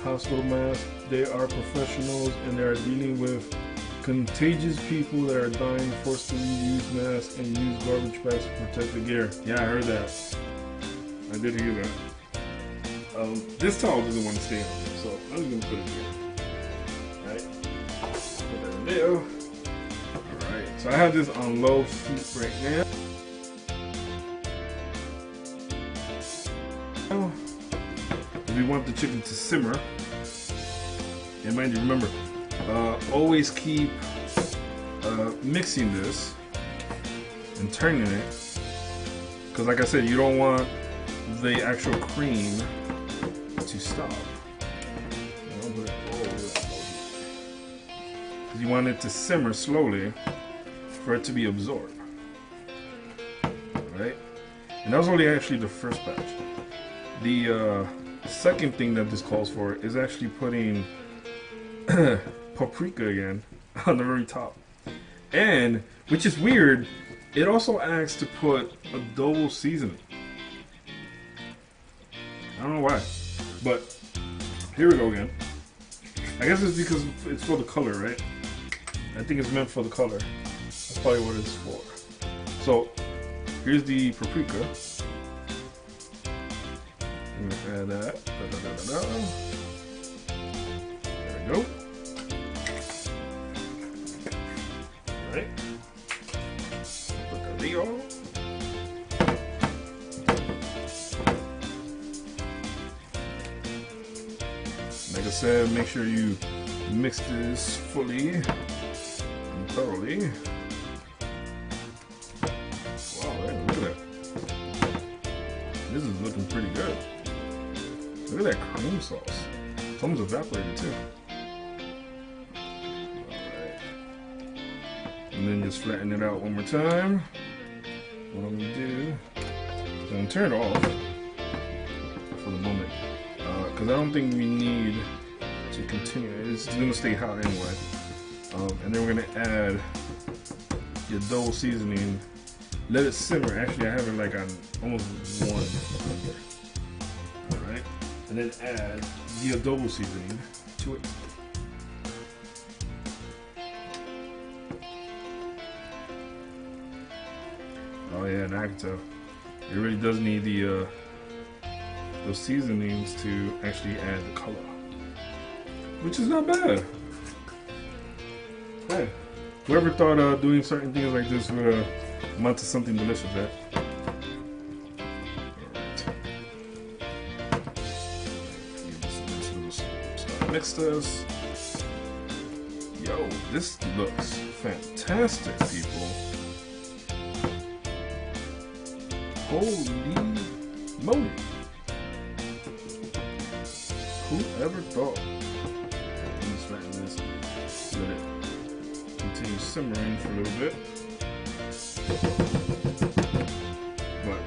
hospital masks. They are professionals and they are dealing with contagious people that are dying, forced to reuse masks and use garbage bags to protect the gear. Yeah, I heard that. I did hear that. This towel doesn't want to stay on me, so I'm just gonna put it here. Alright. Put that in there. Alright, so I have this on low heat right now. We want the chicken to simmer. And mind you, remember, always keep mixing this and turning it, because like I said, you don't want the actual cream to stop. Because you want it to simmer slowly for it to be absorbed. Right? And that was only actually the first batch. The second thing that this calls for is actually putting paprika again on the very top. And, which is weird, it also asks to put adobo seasoning. I don't know why, but here we go again. I guess it's because it's for the color, right? I think it's meant for the color. That's probably what it's for. So, here's the paprika. I'm gonna add that. There we go. Alright. Put the lid on. Like I said, make sure you mix this fully and thoroughly. Wow, man, look at that. This is looking pretty good. Look at that cream sauce. It's almost evaporated too. Alright. And then just flatten it out one more time. What I'm going to do is I'm going to turn it off for the moment. Because I don't think we need to continue. It's going to stay hot anyway. And then we're going to add the adobo seasoning. Let it simmer. Actually, I have it like on almost 1. Alright. And then add the adobo seasoning to it. Oh yeah, and I can tell. It really does need the those seasonings to actually add the color, which is not bad. Hey, whoever thought doing certain things like this would amount to something delicious, right? Alright. Mix this. Yo, this looks fantastic, people. Holy moly. Whoever thought? Let me just flatten this. Let it continue simmering for a little bit. But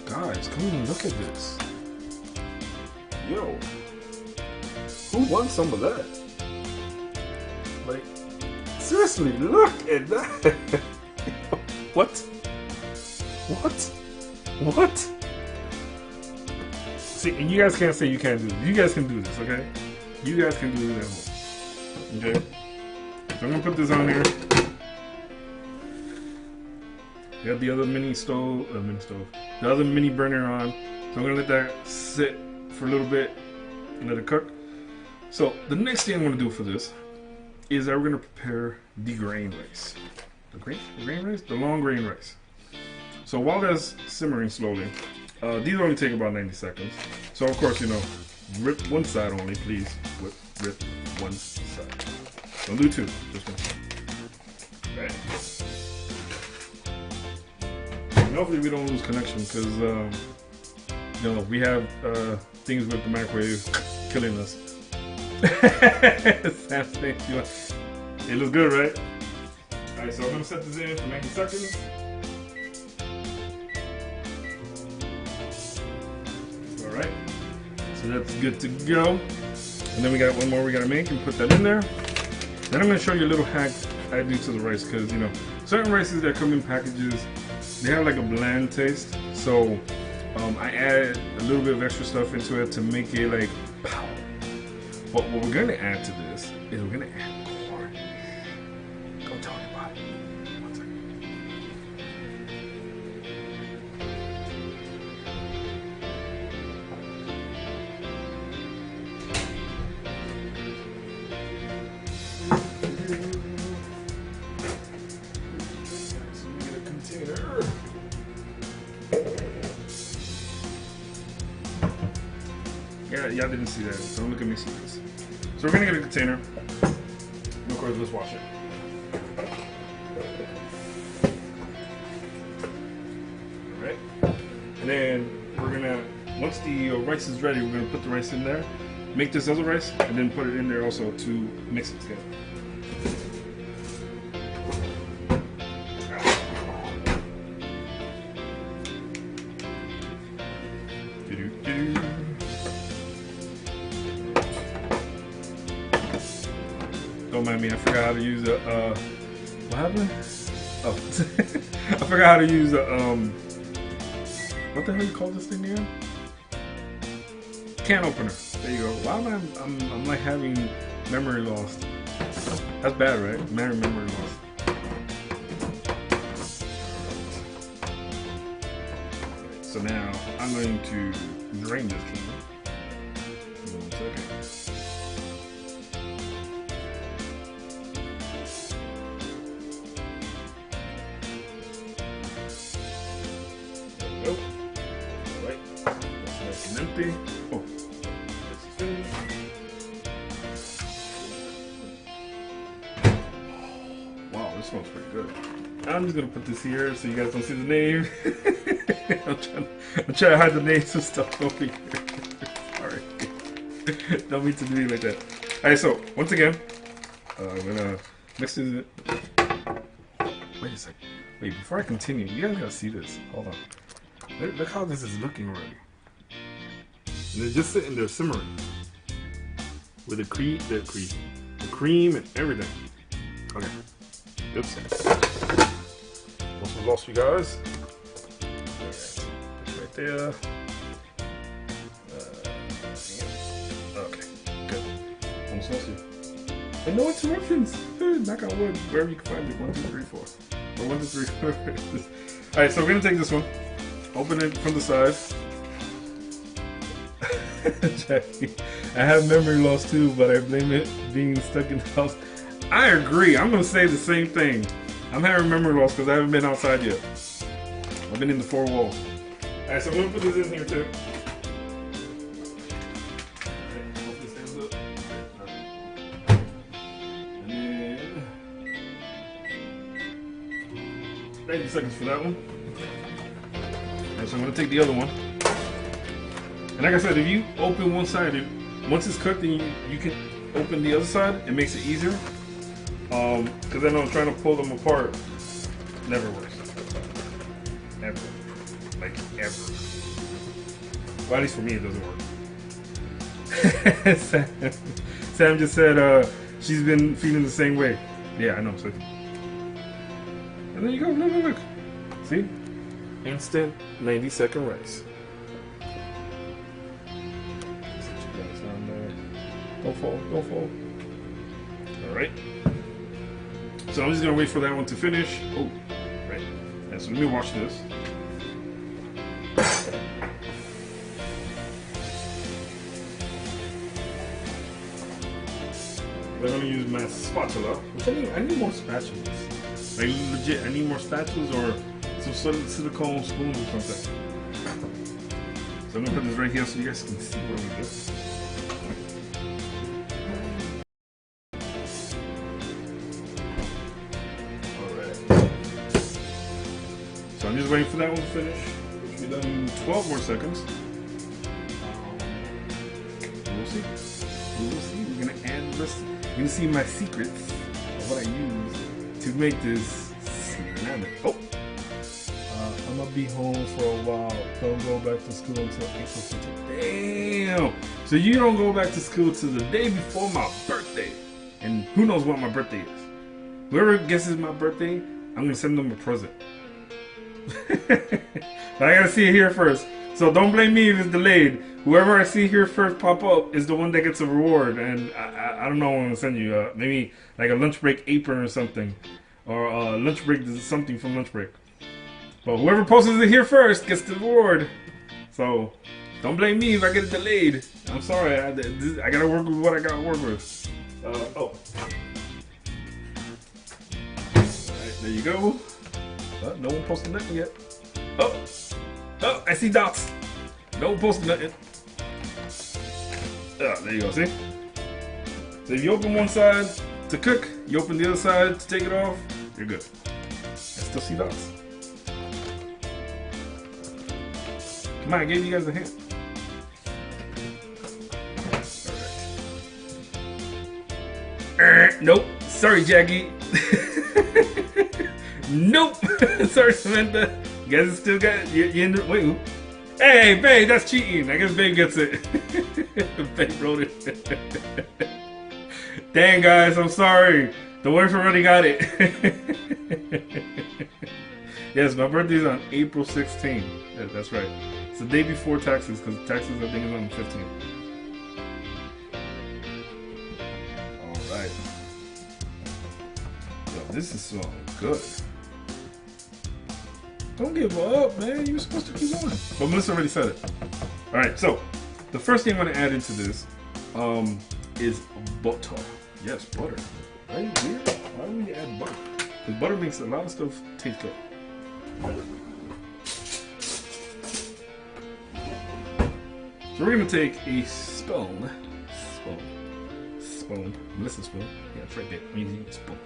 guys, come and look at this. Yo, who wants some of that? Like, seriously, look at that. What? What? What? See, and you guys can't say you can't do this. You guys can do this, okay? You guys can do this at home, okay? So I'm gonna put this on here. Got the other mini stove, the other mini burner on. So I'm gonna let that sit for a little bit and let it cook. So the next thing I'm gonna do for this is that we're gonna prepare the grain rice. The grain rice? The long grain rice. So while that's simmering slowly, these only take about 90 seconds. So of course, you know, rip one side only, please. Rip one side. Don't do two, just one side. Right. And hopefully we don't lose connection because, you know, we have things with the microwave killing us. It looks good, right? Alright, so I'm gonna set this in for 90 seconds. Alright, so that's good to go. And then we got one more we gotta make and put that in there. Then I'm gonna show you a little hack I do to the rice because, you know, certain rices that come in packages, they have like a bland taste. So I add a little bit of extra stuff into it to make it like pow. But what we're gonna add to this is we're gonna add corn. Go tell me about it. One second. So we get a container. Yeah, y'all didn't see that, so look at me see this. So we're gonna get a container. Of course, let's wash it. Alright. And then we're gonna, once the rice is ready, we're gonna put the rice in there, make this other rice, and then put it in there also to mix it together. Don't mind me, I forgot how to use a, what happened? Oh, I forgot how to use a, what the hell you call this thing again? Can opener. There you go. Why am I'm like having memory loss? That's bad, right? Memory loss. So now I'm going to drain this can. Give me 1 second. Nope. Alright. That's nice and empty. Oh. This is finished. Wow, this smells pretty good. I'm just gonna put this here so you guys don't see the name. I'm trying to hide the names of stuff over here. Sorry. Don't mean to do it like that. Alright, so once again, I'm gonna mix this. Wait a second. Wait, before I continue, you guys gotta see this. Hold on. Look how this is looking already. And they're just sitting there simmering. With the cream and everything. Okay. Oops. Almost lost you guys. Alright. Right there. Okay. Good. Almost lost you. And no interruptions. Knock on wood. Wherever you can find it. 1, 2, 3, 4. Or 1, 2, 3, 4. Alright, so we're gonna take this one. Open it from the side. Jackie, I have memory loss too, but I blame it being stuck in the house. I agree. I'm gonna say the same thing. I'm having memory loss because I haven't been outside yet. I've been in the 4 walls. Alright, so I'm gonna put this in here too. Hopefully it stands up. And then 90 seconds for that one. Alright, so I'm gonna take the other one. And like I said, if you open one side, once it's cooked, then you can open the other side. It makes it easier. Because I know trying to pull them apart never works. Ever. Like, ever. Well, at least for me, it doesn't work. Sam just said she's been feeling the same way. Yeah, I know. So. And there you go. Look. See? Instant 90-second rice. Don't fall. Alright. So I'm just gonna wait for that one to finish. Oh, right. Yeah, so let me wash this. I'm gonna use my spatula, which I need more spatulas. Like legit, I need more spatulas or some silicone spoons or something. So I'm gonna put this right here so you guys can see what we do. So I'm just waiting for that one to finish. It should be done in 12 more seconds. We'll see. We'll see. We're gonna add this. You're gonna see my secrets of what I use to make this cinnamon. Oh! I'm gonna be home for a while. Don't go back to school until April 15th. Damn! So you don't go back to school till the day before my birthday. And who knows what my birthday is. Whoever guesses my birthday, I'm gonna send them a present. But I gotta see it here first. So don't blame me if it's delayed. Whoever I see here first pop up is the one that gets a reward. And I don't know what I'm gonna send you. Maybe like a lunch break apron or something. Or lunch break something from lunch break. But whoever posts it here first gets the reward. So don't blame me if I get it delayed. I'm sorry. I gotta work with what I gotta work with. Oh. Alright, there you go. No one posted nothing yet. Oh, I see dots. No one posted nothing. There you go, see? So if you open one side to cook, you open the other side to take it off, you're good. I still see dots. Come on, I gave you guys a hint. Alright. Nope. Sorry, Jackie. Nope. Sorry, Samantha. You guys still got you in the wait. Hey, babe, that's cheating. I guess babe gets it. Babe wrote it. Dang, guys, I'm sorry. The wife already got it. Yes, my birthday's on April 16th. Yeah, that's right. It's the day before taxes, because taxes I think is on the 15th. All right. Yo, this is so good. Don't give up, man. You're supposed to keep going. But Melissa already said it. Alright, so the first thing I'm going to add into this is butter. Yes, butter. Right? Weird. Why do we add butter? Because butter makes a lot of stuff taste good. So we're going to take a spoon. Melissa's spoon. Yeah, it's right there. I'm using a spoon.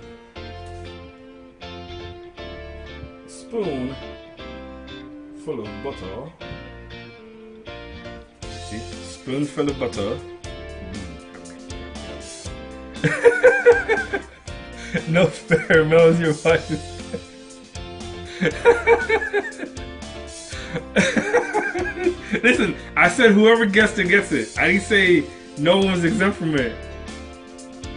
Spoon full of butter. See? Spoonful of butter. No fair, Mel's your wife. Listen, I said whoever guessed it gets it. I didn't say no one's exempt from it.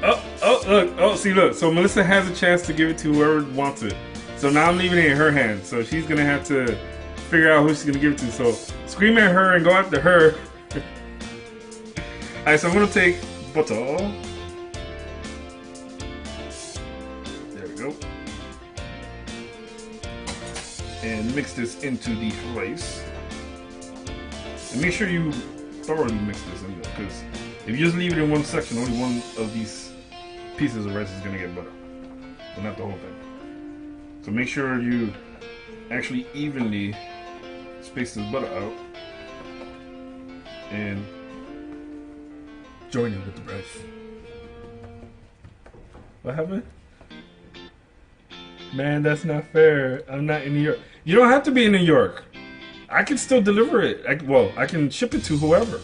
Oh, look. Oh, see, look. So Melissa has a chance to give it to whoever wants it. So now I'm leaving it in her hands. So she's going to have to figure out who she's going to give it to. So scream at her and go after her. Alright, so I'm going to take butter. There we go. And mix this into the rice. And make sure you thoroughly mix this in there. Because if you just leave it in one section, only one of these pieces of rice is going to get butter. But not the whole thing. So make sure you actually evenly space this butter out and join it with the rice. What happened? Man, that's not fair. I'm not in New York. You don't have to be in New York. I can still deliver it. I can ship it to whoever.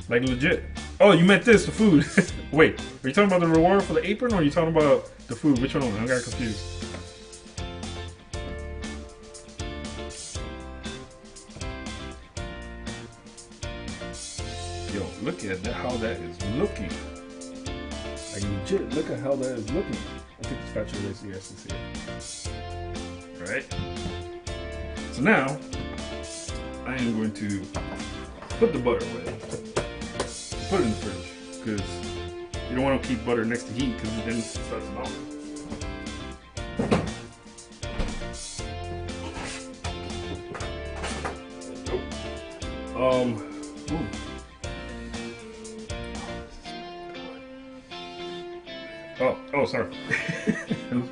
Like legit. Oh, you meant this, the food. Wait, are you talking about the reward for the apron or are you talking about the food? Which one? I got confused. Yo, look at that, how that is looking. Like legit, look at how that is looking. I'll take the spatula away so you guys can see it. Alright. So now, I am going to put the butter away. Put it in the fridge, because you don't want to keep butter next to heat, because then it starts melting. Ooh. Oh, sorry. I'm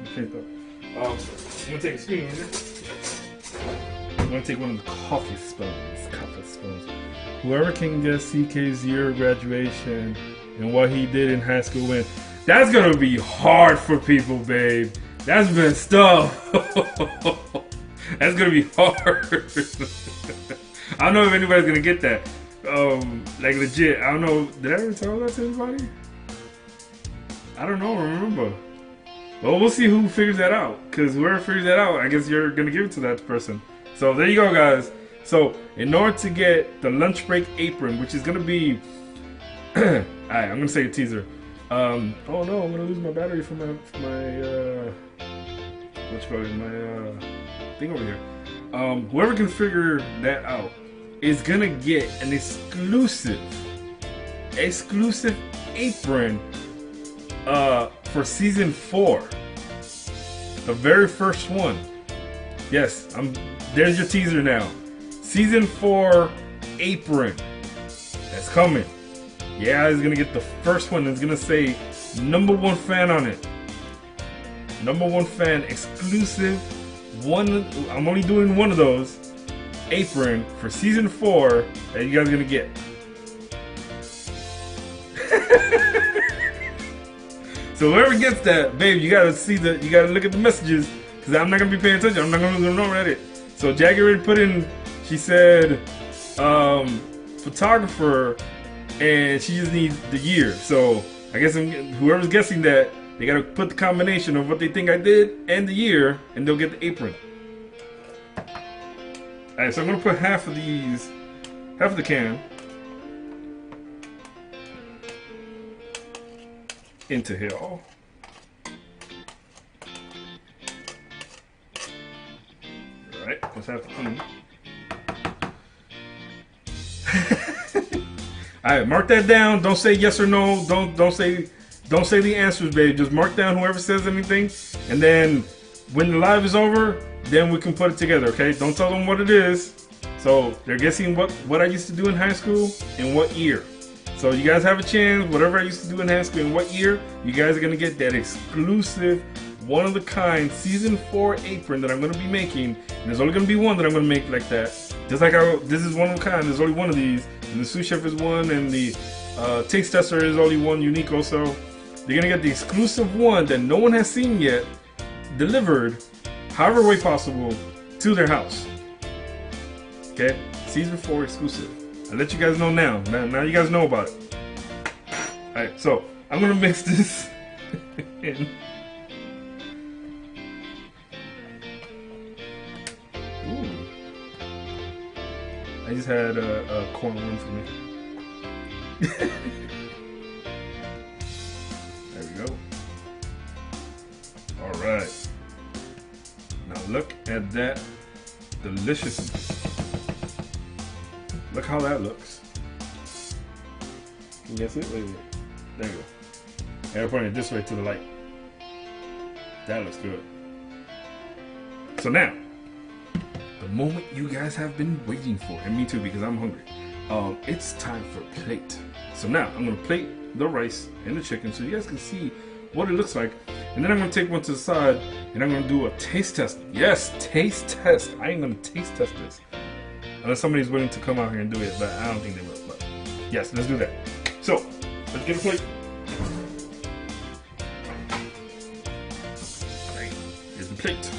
gonna take a spoon. I'm gonna take one of the coffee spoons. Whoever can guess CK's year of graduation and what he did in high school when, that's gonna be hard for people, babe. That's messed up. That's gonna be hard. I don't know if anybody's gonna get that. Like legit. I don't know. Did I ever tell that to anybody? I don't know. Remember. Well, we'll see who figures that out. Because whoever figures that out, I guess you're gonna give it to that person. So there you go, guys. So in order to get the Lunchbreak apron, which is gonna be, alright, I'm gonna say a teaser. Oh no, I'm gonna lose my battery for my thing over here. Whoever can figure that out is gonna get an exclusive apron for season 4, the very first one. Yes, there's your teaser now. Season 4 apron that's coming. Yeah, he's gonna get the first one. It's gonna say #1 fan on it. #1 fan exclusive. One. I'm only doing one of those apron for season 4 that you guys are gonna get. So whoever gets that, babe, you gotta look at the messages, because I'm not gonna be paying attention. I'm not gonna know at it. So Jackie already put in. She said, photographer, and she just needs the year. So I guess whoever's guessing that, they gotta put the combination of what they think I did and the year, and they'll get the apron. Alright, so I'm gonna put half of the can into here. Alright, let's have to clean. Alright, mark that down. Don't say yes or no. Don't say the answers, babe. Just mark down whoever says anything, and then when the live is over, then we can put it together, okay? Don't tell them what it is. So they're guessing what I used to do in high school and what year. So you guys have a chance. Whatever I used to do in high school and what year, you guys are gonna get that exclusive, one-of-a-kind season 4 apron that I'm gonna be making. And there's only gonna be one that I'm gonna make like that. Just like this is one of a kind. There's only one of these, and the sous chef is one, and the taste tester is only one unique also. They're gonna get the exclusive one that no one has seen yet, delivered, however way possible, to their house. Okay, season 4 exclusive. I'll let you guys know now. Now you guys know about it. All right, so I'm gonna mix this in. Ooh. I just had a corn run for me. There we go. All right. Now look at that deliciousness. Look how that looks. Can you guess it? Wait. There you go. I gotta point it this way to the light. That looks good. So now, the moment you guys have been waiting for, and me too because I'm hungry, it's time for plate. So now, I'm gonna plate the rice and the chicken so you guys can see what it looks like. And then I'm gonna take one to the side and I'm gonna do a taste test. Yes, taste test. I ain't gonna taste test this. Unless somebody's willing to come out here and do it, but I don't think they will. But yes, let's do that. So, let's get a plate. Right, here's the plate.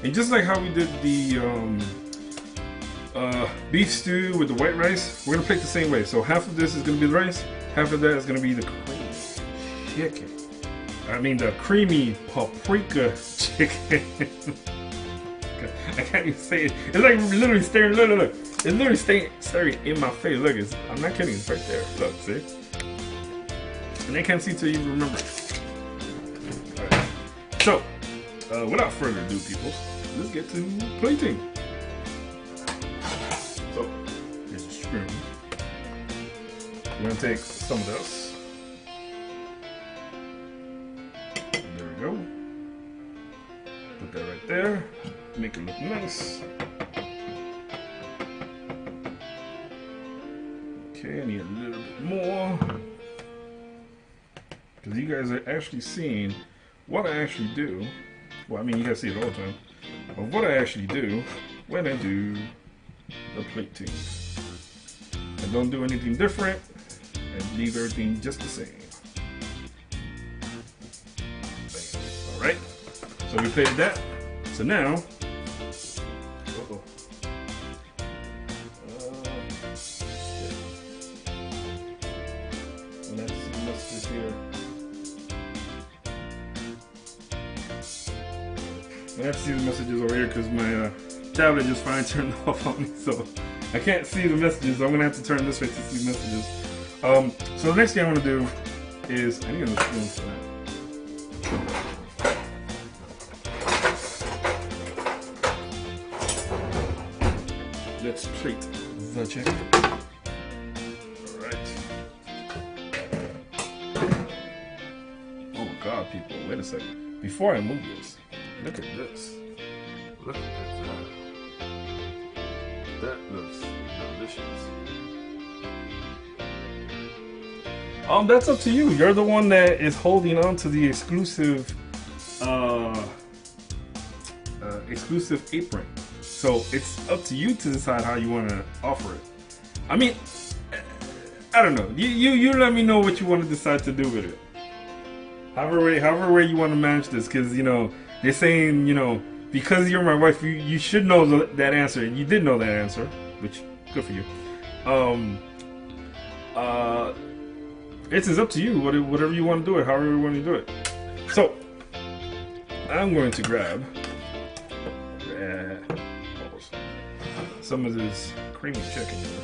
And just like how we did the beef stew with the white rice, we're gonna plate the same way. So half of this is gonna be the rice, half of that is gonna be the creamy chicken. I mean the creamy paprika chicken. I can't even say it. It's like literally staring. Look. It's literally staring in my face. Look, I'm not kidding. It's right there. Look, see? And they can't see till you remember. All right. So, without further ado, people, let's get to plating. So, here's a spoon. We're gonna take some of this. There we go. Put that right there. Make it look nice. Okay, I need a little bit more. Because you guys are actually seeing what I actually do. Well, I mean, you guys see it all the time. But what I actually do when I do the plate tunes. I don't do anything different. I leave everything just the same. Alright. So we played that. So now. Let's see what's this here. I have to see the messages over here because my tablet just finally turned off on me, so I can't see the messages. So I'm gonna have to turn this way to see the messages. So the next thing I'm gonna do is I need a spoon for that. Let's plate the chicken. Alright. Oh god, people, wait a second. Before I move this, look at this. Look at that. That looks delicious. That's up to you. You're the one that is holding on to the exclusive exclusive apron. So it's up to you to decide how you want to offer it. I mean, I don't know. You let me know what you want to decide to do with it. However way you want to manage this, because you know they're saying, you know, because you're my wife, you should know that answer, and you did know that answer, which good for you. It's up to you. Whatever you want to do it, however you want to do it. So I'm going to grab some of this creamy chicken here.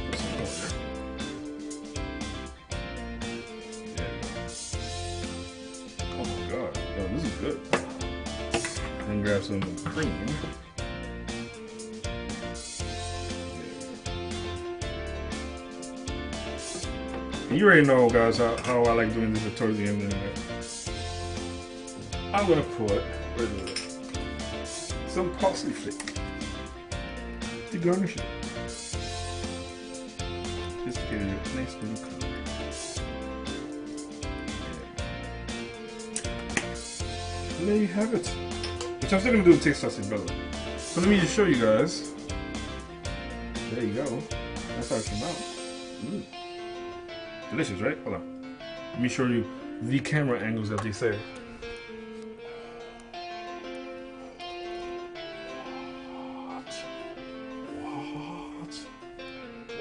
Put some more there. Oh my god. Oh, this is good. Then grab some cream. And you already know, guys, how I like doing this towards the end of the night. I'm gonna put some parsley flake to garnish it. Just to give you a nice little color. And there you have it. Which I'm still gonna do the taste testing, brother. So let me just show you guys. There you go. That's how it came out. Delicious, right? Hold on. Let me show you the camera angles that they say.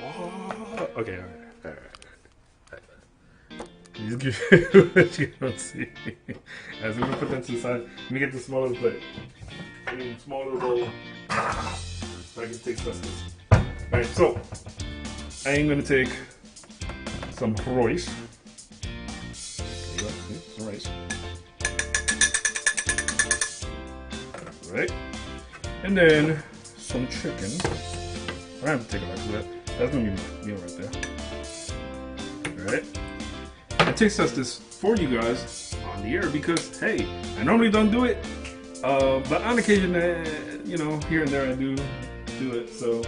What? Okay, alright. Just give you what you don't see. As we're gonna put that to the side. Let me get the smallest plate. Smaller bowl. So I can take this. Alright, so I am gonna take some rice. There you go, see, some rice. Alright. And then some chicken. I have to take a look at that. That's gonna be my meal right there. Alright. I taste test this for you guys on the air because, hey, I normally don't do it. But on occasion, you know, here and there I do it. So,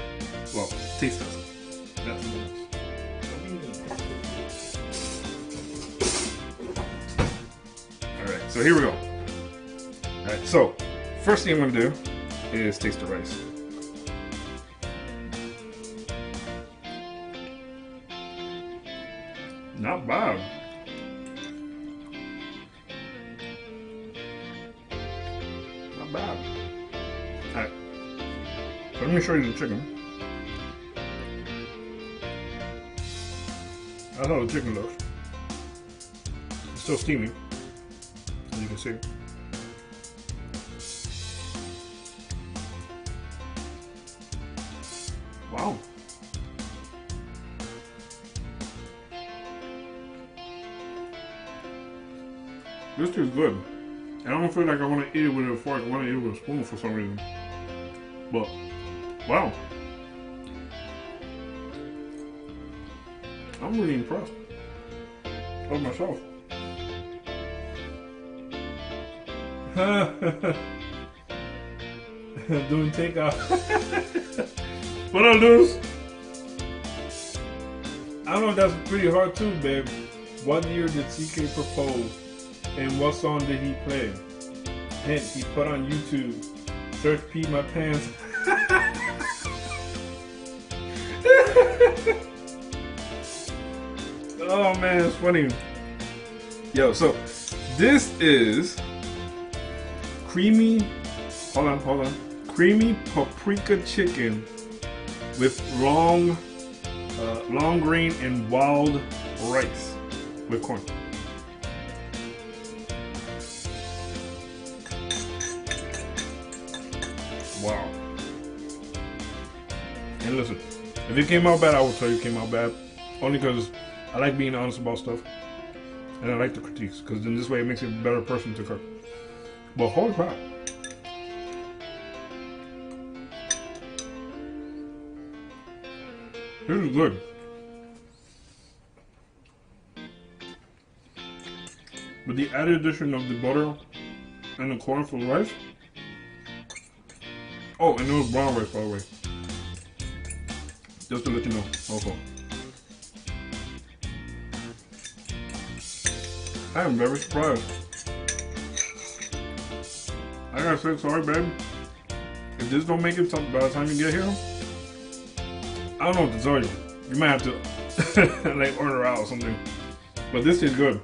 well, taste test. That's the most. Alright, so here we go. Alright, so first thing I'm gonna do is taste the rice. Not bad. Not bad. Alright. So let me show you the chicken. That's how the chicken looks. It's still steaming, as you can see. Wow. This is good. I don't feel like I want to eat it with a fork. I want to eat it with a spoon for some reason. But, wow. I'm really impressed of myself. Doing takeout. What I'll do is I don't know if that's pretty hard too, babe. What year did CK propose? And what song did he play? Hint, he put on YouTube. Search Pee My Pants. Oh man, it's funny. Yo, so this is creamy, hold on. Creamy paprika chicken with long grain and wild rice with corn. Wow. And listen, if it came out bad, I will tell you it came out bad. Only because I like being honest about stuff. And I like the critiques, because in this way it makes you a better person to cook. But holy crap. This is good. With the added addition of the butter and the corn for the rice. Oh, and it was brown rice, by the way. Just to let you know. Also, I am very surprised. I gotta say sorry, babe. If this don't make it by the time you get here, I don't know what to tell you. You might have to like order out or something. But this is good.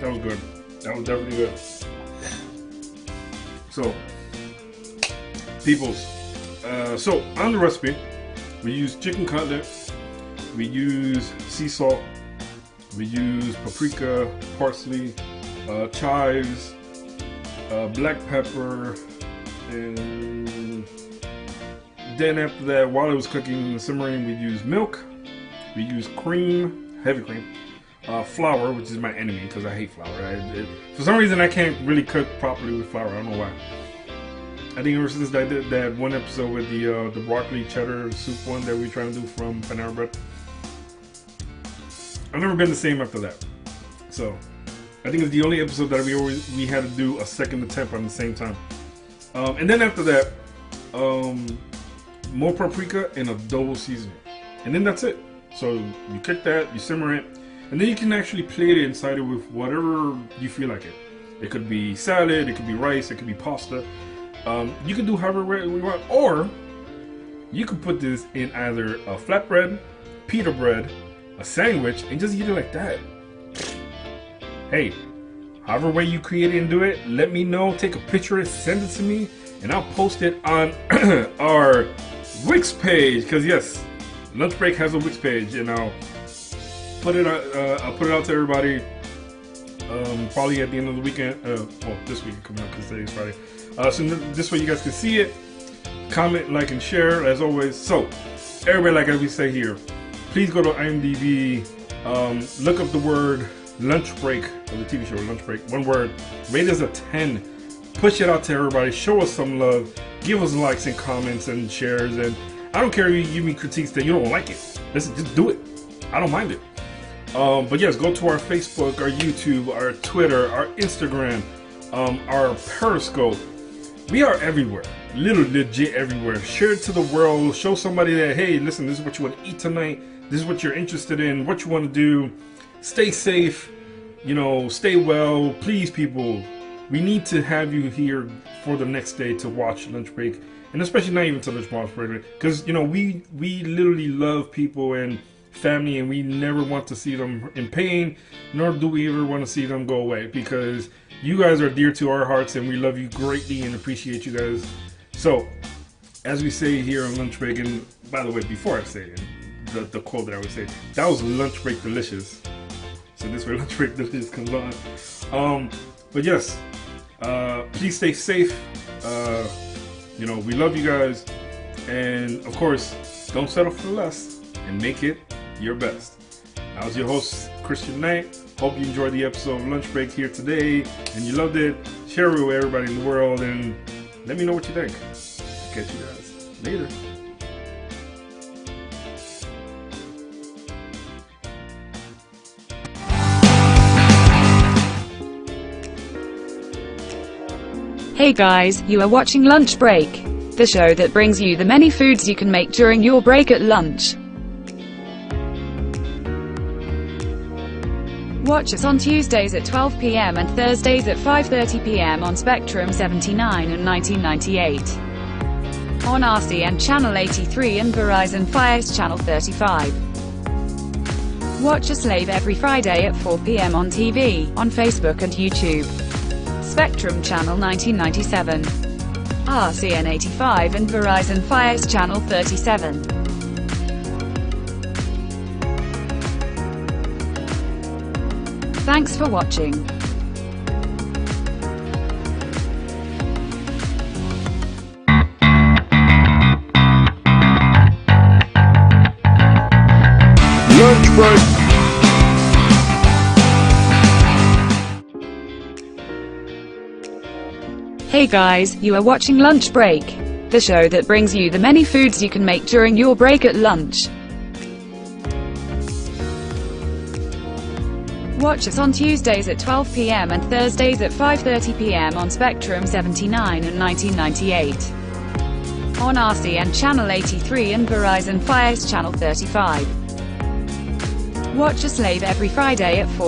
That was good. That was definitely good. So, peoples. So on the recipe, we use chicken cutlet, we use sea salt, we use paprika, parsley, chives, black pepper, and then after that, while it was cooking and simmering, we use milk, we use cream, heavy cream, flour, which is my enemy because I hate flour. For some reason, I can't really cook properly with flour. I don't know why. I think ever since I did that one episode with the broccoli cheddar soup one that we trying to do from Panera Bread, I've never been the same after that. So I think it's the only episode that we had to do a second attempt on the same time. And then after that, more paprika and a double seasoning, and then that's it. So you cook that, you simmer it, and then you can actually plate it inside it with whatever you feel like it. It could be salad, it could be rice, it could be pasta. You can do however we want, or you could put this in either a flatbread, pita bread, a sandwich, and just eat it like that. Hey, however way you create it and do it, let me know. Take a picture of it, send it to me, and I'll post it on our Wix page. Because yes, Lunchbreak has a Wix page, and I'll put it out to everybody. Probably at the end of the weekend. Well, this weekend coming up because today's Friday. So this way you guys can see it. Comment, like, and share as always. So everybody, like we say here, please go to IMDb. Look up the word Lunchbreak, or the TV show Lunchbreak. One word. Rate us a 10. Push it out to everybody. Show us some love. Give us likes and comments and shares. And I don't care if you give me critiques that you don't like it. Listen, just do it. I don't mind it. But yes, go to our Facebook, our YouTube, our Twitter, our Instagram, our Periscope. We are everywhere. Literally legit everywhere. Share it to the world. Show somebody that, hey, listen, this is what you want to eat tonight. This is what you're interested in. What you want to do. Stay safe. You know, stay well. Please, people. We need to have you here for the next day to watch Lunchbreak. And especially not even to Lunchbreak. Because, you know, we literally love people and family, and we never want to see them in pain, nor do we ever want to see them go away, because you guys are dear to our hearts and we love you greatly and appreciate you guys. So as we say here on Lunchbreak, and by the way, before I say it, the quote that I would say, that was Lunchbreak Delicious. So this way Lunchbreak Delicious comes on. But yes, please stay safe. You know, we love you guys, and of course, don't settle for less and make it your best. I was your host, Christian Knight. Hope you enjoyed the episode of Lunchbreak here today and you loved it. Share it with everybody in the world and let me know what you think. Catch you guys later. Hey guys, you are watching Lunchbreak. the show that brings you the many foods you can make during your break at lunch. Watch us on Tuesdays at 12 p.m. and Thursdays at 5:30 p.m. on Spectrum 79 and 1998. On RCN Channel 83 and Verizon Fios Channel 35. Watch us live every Friday at 4 p.m. on TV, on Facebook and YouTube. Spectrum Channel 1997. RCN 85 and Verizon Fios Channel 37. Thanks for watching. Lunchbreak. Hey guys, you are watching Lunchbreak, the show that brings you the many foods you can make during your break at lunch. Watch us on Tuesdays at 12 p.m. and Thursdays at 5:30 p.m. on Spectrum 79 and 1998. On RCN Channel 83 and Verizon Fios Channel 35. Watch us live every Friday at 4